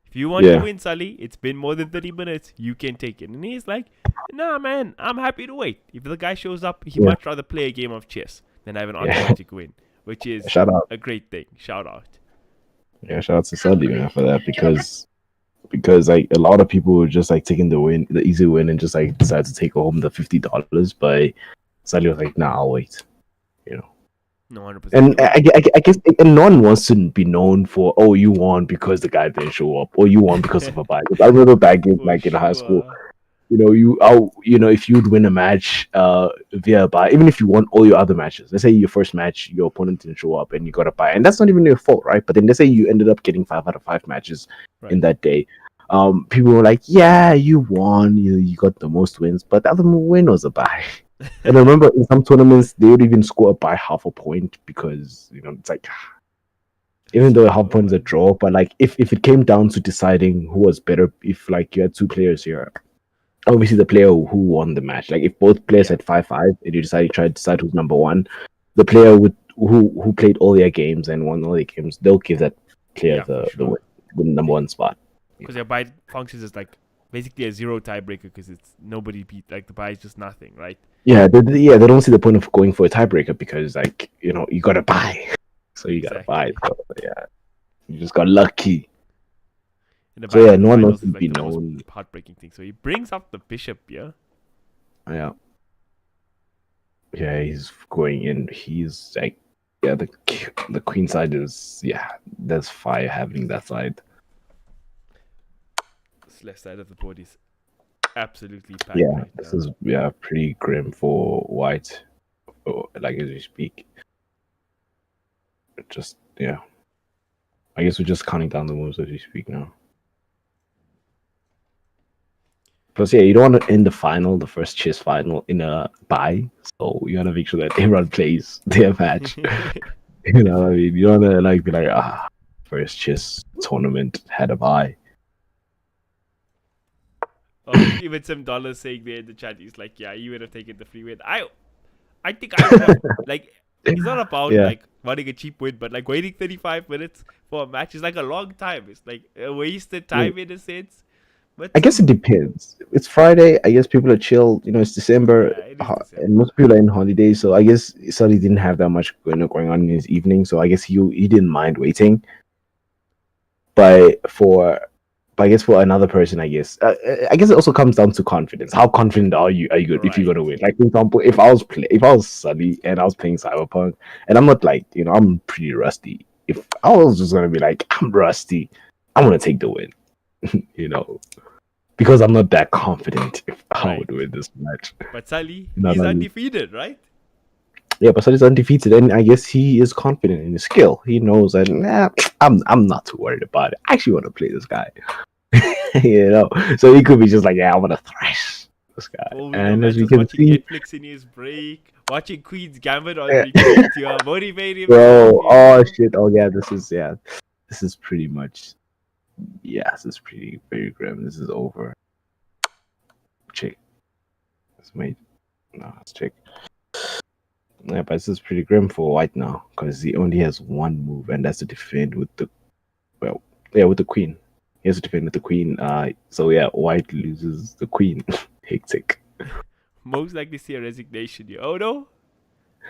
If you want to win, Sully, it's been more than 30 minutes. You can take it. And he's like, nah, man, I'm happy to wait. If the guy shows up, he'd much rather play a game of chess than have an automatic win, which is a great thing. Shout out. Yeah, shout out to Sully, man, for that, because like a lot of people were just like taking the easy win, and just like decided to take home the $50. But Sully was like, nah, I'll wait. No, 100%. And I guess no one wants to be known for, oh, you won because the guy didn't show up, or you won because of a bag. I remember back in high school, if you'd win a match via a buy, even if you won all your other matches, let's say your first match your opponent didn't show up and you got a buy, and that's not even your fault, right? But then let's say you ended up getting 5 out of 5 matches in that day. People were like, yeah, you won, you got the most wins, but the other win was a buy. And I remember in some tournaments they would even score by half a point, because it's like Even though half point is a draw, but like if it came down to deciding who was better, if like you had two players here, obviously the player who won the match. Like if both players had 5-5 and you try to decide who's number one, the player who played all their games and won all their games, they'll give that player Yeah, for the sure. number one spot. Because their buy functions as like basically a zero tiebreaker because it's nobody beat, like the buy is just nothing, right? Yeah, they don't see the point of going for a tiebreaker because like you gotta buy, so you gotta buy. Exactly. So, yeah, you just got lucky. And the So buy yeah, no one finals else is would like be the most known. heartbreaking thing. So he brings up the bishop here. Yeah, yeah, he's going in. He's like, yeah, the queen side is there's fire happening that side. This left side of the board is absolutely packed Yeah, right this now. is pretty grim for white. Like as we speak, just I guess we're just counting down the moves as we speak now. Plus, yeah, you don't want to end the first chess final in a bye, so you want to make sure that everyone plays their match. You know what I mean? You don't want to like be like, first chess tournament had a bye. Even some dollars saying there in the chat, he's like, yeah, you would have taken the free win. I think I would have, like, it's not about Yeah. like wanting a cheap win, but like waiting 35 minutes for a match is like a long time. It's like a wasted time in a sense. But I guess it depends. It's Friday. I guess people are chill. It's December, Yeah, it is December. and most people are in holidays. So I guess Sully didn't have that much going on in his evening. So I guess he didn't mind waiting. But I guess for another person, I guess it also comes down to confidence. How confident are you? If you're Right. gonna win? Like for example, if I was Sully and I was playing Cyberpunk, and I'm not like I'm pretty rusty. If I was just gonna be like I'm rusty, I'm gonna take the win. Because I'm not that confident if I Right. would win this match. But Sully, No, he's no, undefeated, right? Yeah, but Sully's undefeated, and I guess he is confident in his skill. He knows that I'm not too worried about it. I actually want to play this guy. So he could be just like, yeah, I want to thrash this guy. Oh, we know And as we Matt was can watching see, Netflix in his break, watching Queen's Gambit on Yeah. repeat to motivate him. bro, oh shit, oh yeah, this is pretty much, this is pretty very grim. This is over. Check. Let's wait. No, let's check. Yeah, but this is pretty grim for White now because he only has one move, and that's to defend with the with the queen. He has to defend with the queen. So yeah, White loses the queen. Hectic. Most likely see a resignation here. Oh no,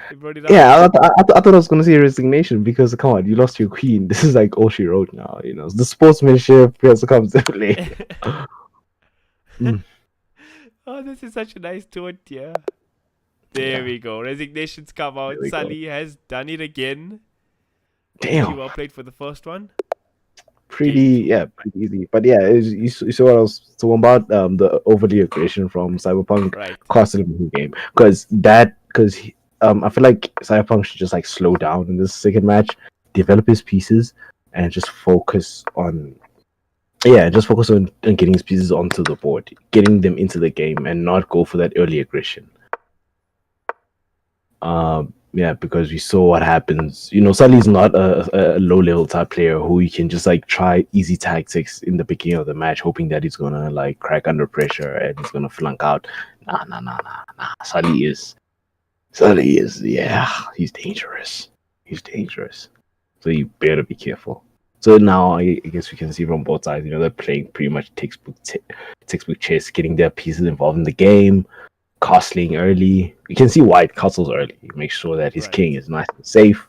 they brought it up. Yeah, I thought I was gonna see a resignation because come on, you lost your queen. This is like all she wrote now. The sportsmanship has to come to play. Mm. Oh, this is such a nice taunt here. There we go. Resignations come out. There we go. Sully has done it again. Damn. Pretty well played for the first one. Pretty easy. But yeah, you saw what I was talking about. The overly aggression from Cyberpunk Right. costed him the game because I feel like Cyberpunk should just like slow down in this second match, develop his pieces, and just focus on getting his pieces onto the board, getting them into the game, and not go for that early aggression. Because we saw what happens. Sully's not a low level type player who you can just like try easy tactics in the beginning of the match, hoping that he's gonna like crack under pressure and he's gonna flunk out. Nah. Sully is, he's dangerous. So you better be careful. So now I guess we can see from both sides, they're playing pretty much textbook chess, getting their pieces involved in the game, castling early. You can see White castles early. Make sure that his Right. king is nice and safe.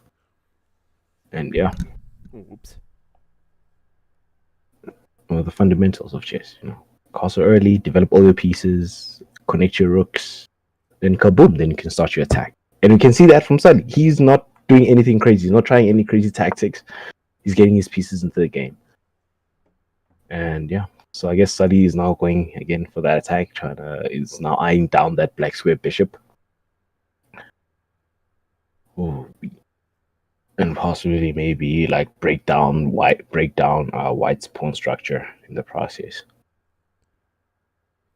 And Oops. the fundamentals of chess, castle early, develop all your pieces, connect your rooks, then kaboom, then you can start your attack. And we can see that from Sully. He's not doing anything crazy. He's not trying any crazy tactics. He's getting his pieces into the game. And so I guess Sully is now going again for that attack, is now eyeing down that black square bishop. Ooh. And possibly maybe like break down White's pawn structure in the process.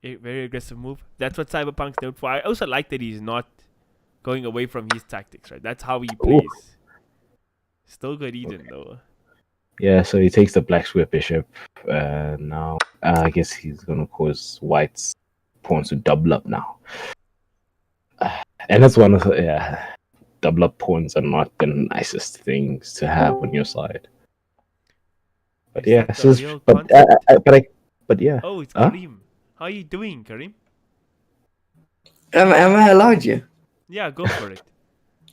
A very aggressive move. That's what Cyberpunk's known for. I also like that he's not going away from his tactics, right? That's how he plays. Still good Eden though. Yeah, so he takes the black square bishop. Now, I guess he's gonna cause white's pawns to double up now. And that's one of the double up pawns are not the nicest things to have on your side. But Is yeah, that so the it's, real but concept? but yeah. Oh, it's Huh? Kareem. How are you doing, Kareem? Am I allowed you? Yeah, go for it.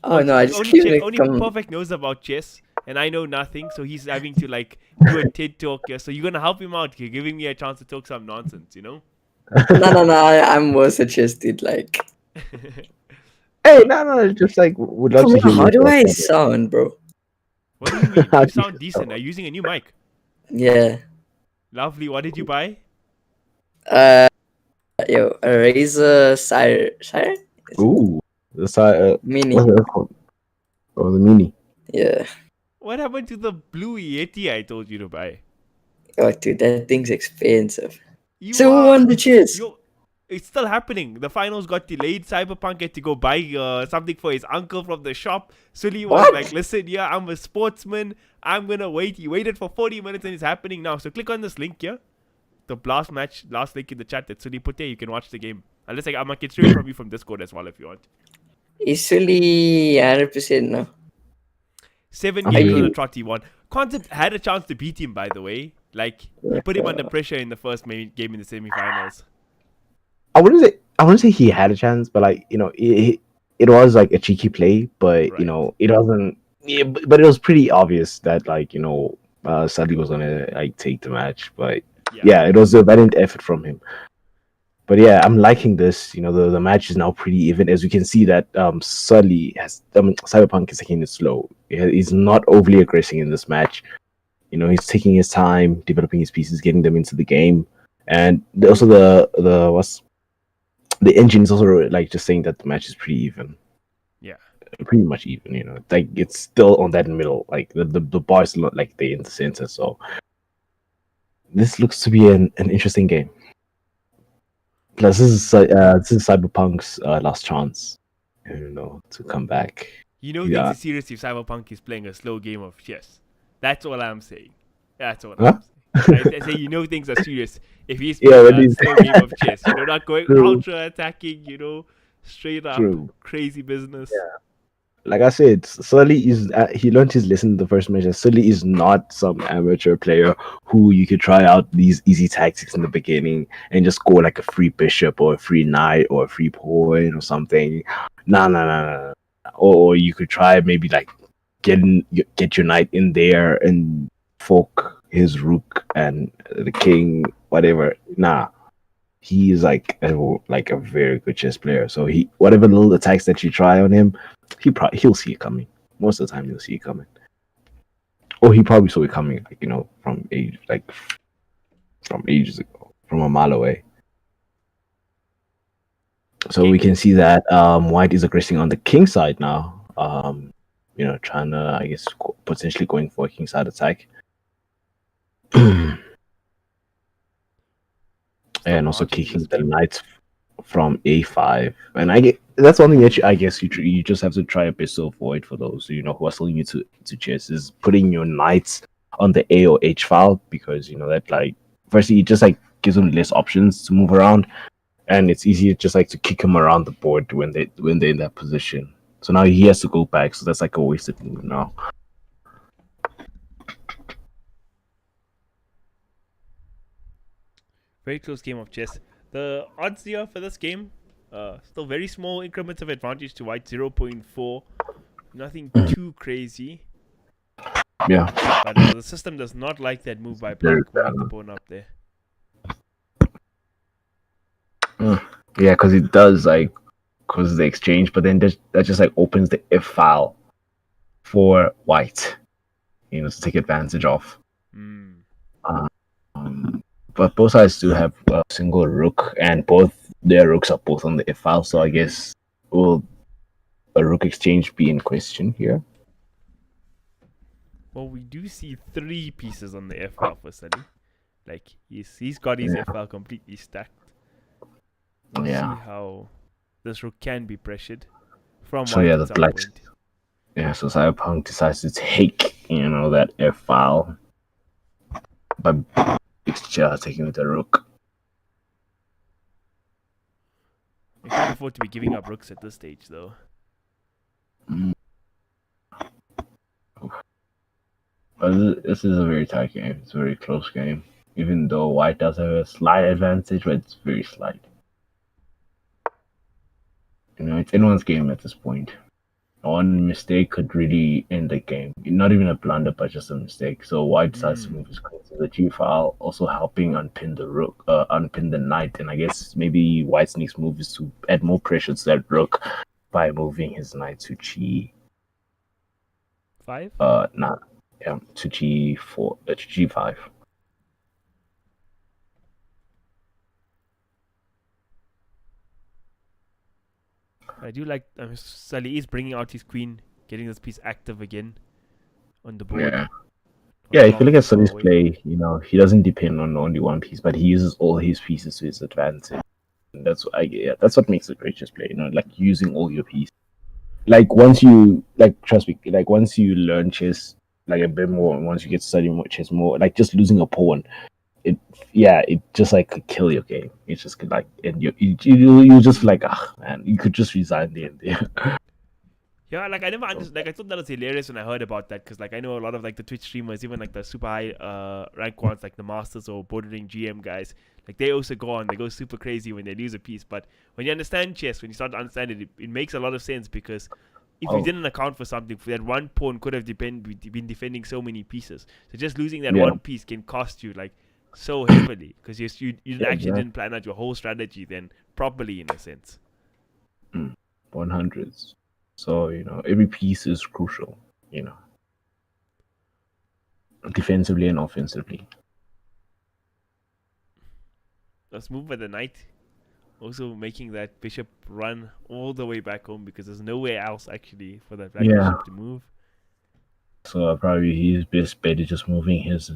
Oh no, I just Only keep it only come. Perfect knows about chess, and I know nothing. So he's having to like do a TED talk here. So you're gonna help him out. You're giving me a chance to talk some nonsense, you know? No. I'm more suggested. Like, Hey, no, just like would love come to on, hear how your do thoughts I on it. sound, bro? What do you mean? How You do you sound decent. Are you using a new mic? Yeah. Lovely. What did you buy? Uh, yo, a Razer Sire Ooh, the Mini. what's that called? Oh, the mini. Yeah. What happened to the blue Yeti I told you to buy? Oh, dude, that thing's expensive. You So who are won the chess? yo. It's still happening. The finals got delayed. Cyberpunk had to go buy something for his uncle from the shop. Sully was What? like, "Listen, yeah, I'm a sportsman. I'm gonna wait." He waited for 40 minutes and it's happening now. So click on this link here. The last link in the chat that Sully put there. You can watch the game. Unless I might get straight from you from Discord as well if you want. He's fully 100% now. 7 Are games on you- a trot he won. Concept had a chance to beat him, by the way. Like, he put him under pressure in the first game in the semi-finals. I wouldn't say he had a chance, but like it was like a cheeky play, but Right. it wasn't. Yeah, but it was pretty obvious that Sadly was gonna like take the match, but yeah, it was a valiant effort from him. But yeah, I'm liking this. The match is now pretty even, as you can see that Cyberpunk is taking it slow. He's not overly aggressive in this match. He's taking his time, developing his pieces, getting them into the game, and also the engine is also like just saying that the match is pretty even. Yeah. Pretty much even. Like it's still on that middle. Like the bar is not like they in the center. So this looks to be an interesting game. Plus, this is Cyberpunk's last chance, to come back. Things are serious if Cyberpunk is playing a slow game of chess. That's all I'm saying. That's all Huh? I'm saying. I say things are serious if he's playing a slow game of chess. Not going ultra attacking, straight up crazy business. Yeah. Like I said, Sully is he learned his lesson in the first match. Sully is not some amateur player who you could try out these easy tactics in the beginning and just score like a free bishop or a free knight or a free pawn or something. No. Or you could try maybe like get your knight in there and fork his rook and the king, whatever. Nah. He is like a very good chess player. So whatever little attacks that you try on him, he'll see it coming. Most of the time, he'll see it coming. Or he probably saw it coming, from ages ago, from a mile away. So we can see that White is aggressing on the king side now. Trying to, I guess, potentially going for a king side attack. And also kicking the knight from a5, and that's one thing that I guess you just have to try a bit to avoid for those who are still new to chess is putting your knights on the a or h file, because that like firstly it just like gives them less options to move around, and it's easier just like to kick them around the board when they're in that position. So now he has to go back, so that's like a wasted move now. Very close game of chess. The odds here for this game, still very small increments of advantage to White, 0.4. Nothing too crazy. Yeah. But the system does not like that move by Black, moving the pawn up there. Yeah, because it does like cause the exchange, but then that just like opens the F file for White, to take advantage of. But both sides do have a single rook, and both their rooks are both on the F file. So I guess will a rook exchange be in question here? Well, we do see 3 pieces on the F file for Sunny. Like he's got his F file completely stacked. We'll see how this rook can be pressured from White at some point. Yeah, so Cyberpunk decides to take, that F file But it's just taking with the rook. We can't afford to be giving up rooks at this stage, though. Mm. But this is a very tight game. It's a very close game. Even though white does have a slight advantage, but it's very slight. You know, it's anyone's game at this point. One mistake could really end the game. Not even a blunder, but just a mistake. So white decides to move his queen to the G file, also helping unpin the rook, unpin the knight. And I guess maybe white's next move is to add more pressure to that rook by moving his knight to G. 5? Nah, yeah, to G4, to G5. I do like Sully is bringing out his queen, getting this piece active again on the board. Yeah. Yeah, if you look at Sonny's play, you know, he doesn't depend on only one piece, but he uses all his pieces to his advantage. And that's that's what makes a great chess player, you know, like using all your pieces. Like once you trust me, like once you learn chess like a bit more, once you get to study more chess more, like just losing a pawn, it just like could kill your game. It's just like, and you just like, man, you could just resign there and there. Yeah, like I never understood. Like I thought that was hilarious when I heard about that, because like I know a lot of like the Twitch streamers, even like the super high rank ones, like the Masters or bordering GM guys, like they also they go super crazy when they lose a piece. But when you understand chess, when you start to understand it, it makes a lot of sense, because if you didn't account for something, that one pawn could have been defending so many pieces. So just losing that one piece can cost you like so heavily, because you didn't plan out your whole strategy then properly, in a sense. 100s. So, you know, every piece is crucial, you know, defensively and offensively. Let's move with the knight. Also making that bishop run all the way back home, because there's nowhere else actually for that black bishop to move. So probably his best bet is just moving his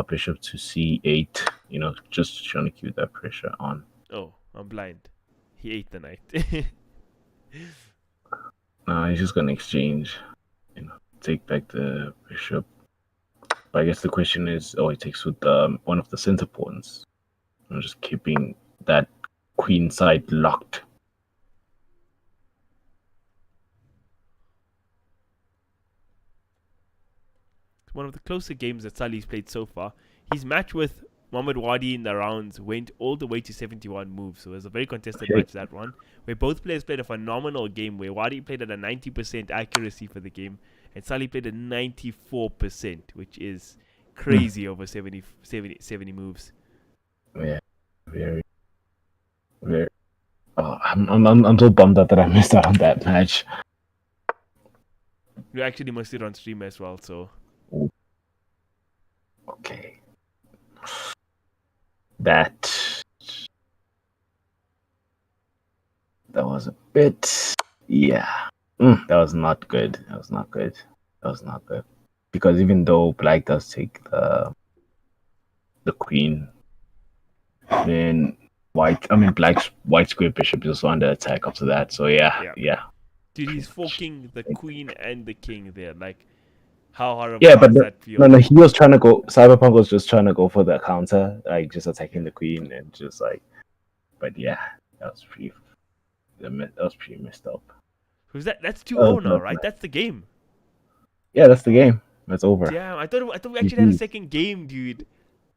bishop to c8, you know, just trying to keep that pressure on. Oh, I'm blind. He ate the knight. No, he's just gonna exchange, you know, take back the bishop. But I guess the question is, he takes with one of the center pawns. I'm just keeping that queen side locked. It's one of the closer games that Salih's played so far. His match with Mohamed Wadi in the rounds went all the way to 71 moves, so it was a very contested match, that one, where both players played a phenomenal game, where Wadi played at a 90% accuracy for the game, and Salih played at 94%, which is crazy over 70 moves. Yeah, very. Oh, I'm so bummed out that I missed out on that match. You actually missed it on stream as well, so. Okay. That was a bit, that was not good. That was not good. Because even though black does take the queen, then white square bishop is also under attack after that. So yeah. Dude, he's forking the queen and the king there. Like, how horrible but does that feel? No, he was trying to go. Cyberpunk was just trying to go for the counter, like just attacking the queen and just like. But yeah, that was pretty messed up. Who's that? That's 2-0 now, right? That's the game. Yeah, that's the game. That's over. Damn, I thought we actually had a second game, dude.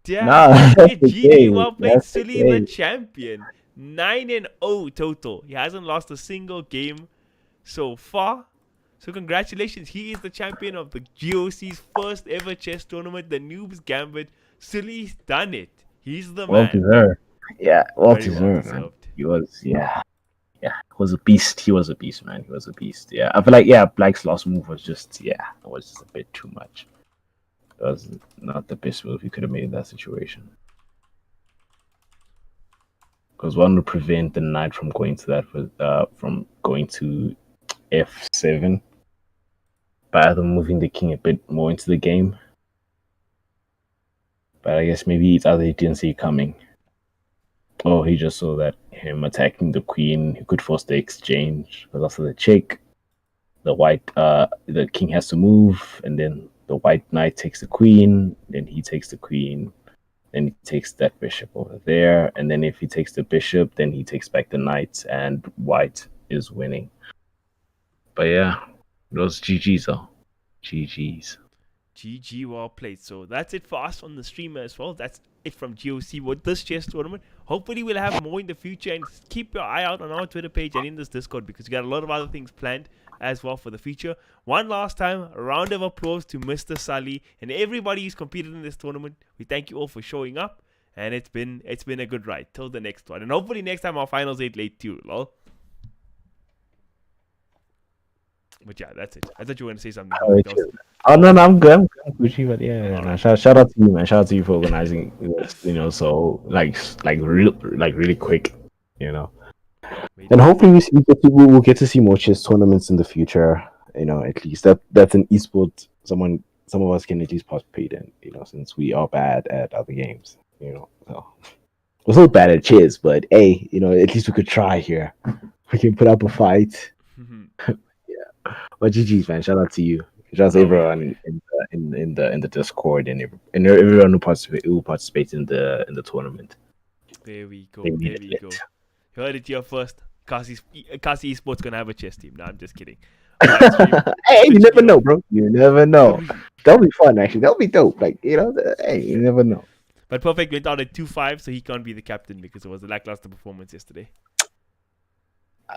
Damn, nah, GG, well played, Sully the champion. 9-0 total. He hasn't lost a single game so far. So congratulations, he is the champion of the GOC's first ever chess tournament, the Noob's Gambit. Sully's done it. He's the man. Well deserved. Yeah, well deserved. Man. He was, he was a beast. He was a beast, man. He was a beast. Yeah, I feel like, Black's last move was just, it was just a bit too much. It was not the best move he could have made in that situation. Because one would prevent the knight from going to that, from going to f7 by either moving the king a bit more into the game. But I guess maybe it's either he didn't see it coming. Oh, he just saw that him attacking the queen, he could force the exchange. Because after the check, the king has to move, and then the white knight takes the queen, then he takes the queen. then he takes that bishop over there, and then if he takes the bishop, then he takes back the knight, and white is winning. But yeah, those GGs though. GGs. GG, well played. So that's it for us on the stream as well. That's it from GOC with this chess tournament. Hopefully we'll have more in the future, and keep your eye out on our Twitter page and in this Discord, because we got a lot of other things planned as well for the future. One last time, a round of applause to Mr. Sully and everybody who's competed in this tournament. We thank you all for showing up, and it's been a good ride till the next one, and hopefully next time our finals 8 late too, lol. But yeah, that's it. I thought you were going to say something. Oh no, I'm good. I'm Gucci, but yeah, no, shout out to you, man. Shout out to you for organizing this, so like really quick, And hopefully we'll get to see more chess tournaments in the future. At least that's an esport some of us can at least participate in. Since we are bad at other games. So we're still bad at chess, but hey, at least we could try here. We can put up a fight. Yeah, but GG's, man. Shout out to you. Shout out to everyone in the Discord and everyone who participates in the tournament. There we go. You heard it here first. Kasi Esports gonna have a chess team. No, I'm just kidding. Hey, you never know, bro. You never know. That'll be fun, actually. That'll be dope. Hey, you never know. But Perfect went out at 2-5, so he can't be the captain because it was a lackluster performance yesterday.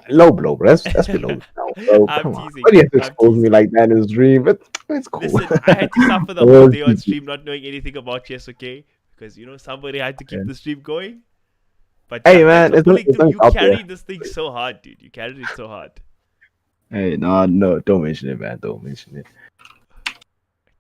Low blow, bro. That's below. No, come on. Why do you have to expose me like that in his dream? But it's cool. Listen, I had to suffer the whole day on stream not knowing anything about chess, okay? Because, somebody had to keep the stream going. But hey, man, you carried this thing so hard, dude. You carried it so hard. Hey, no, don't mention it, man. Don't mention it.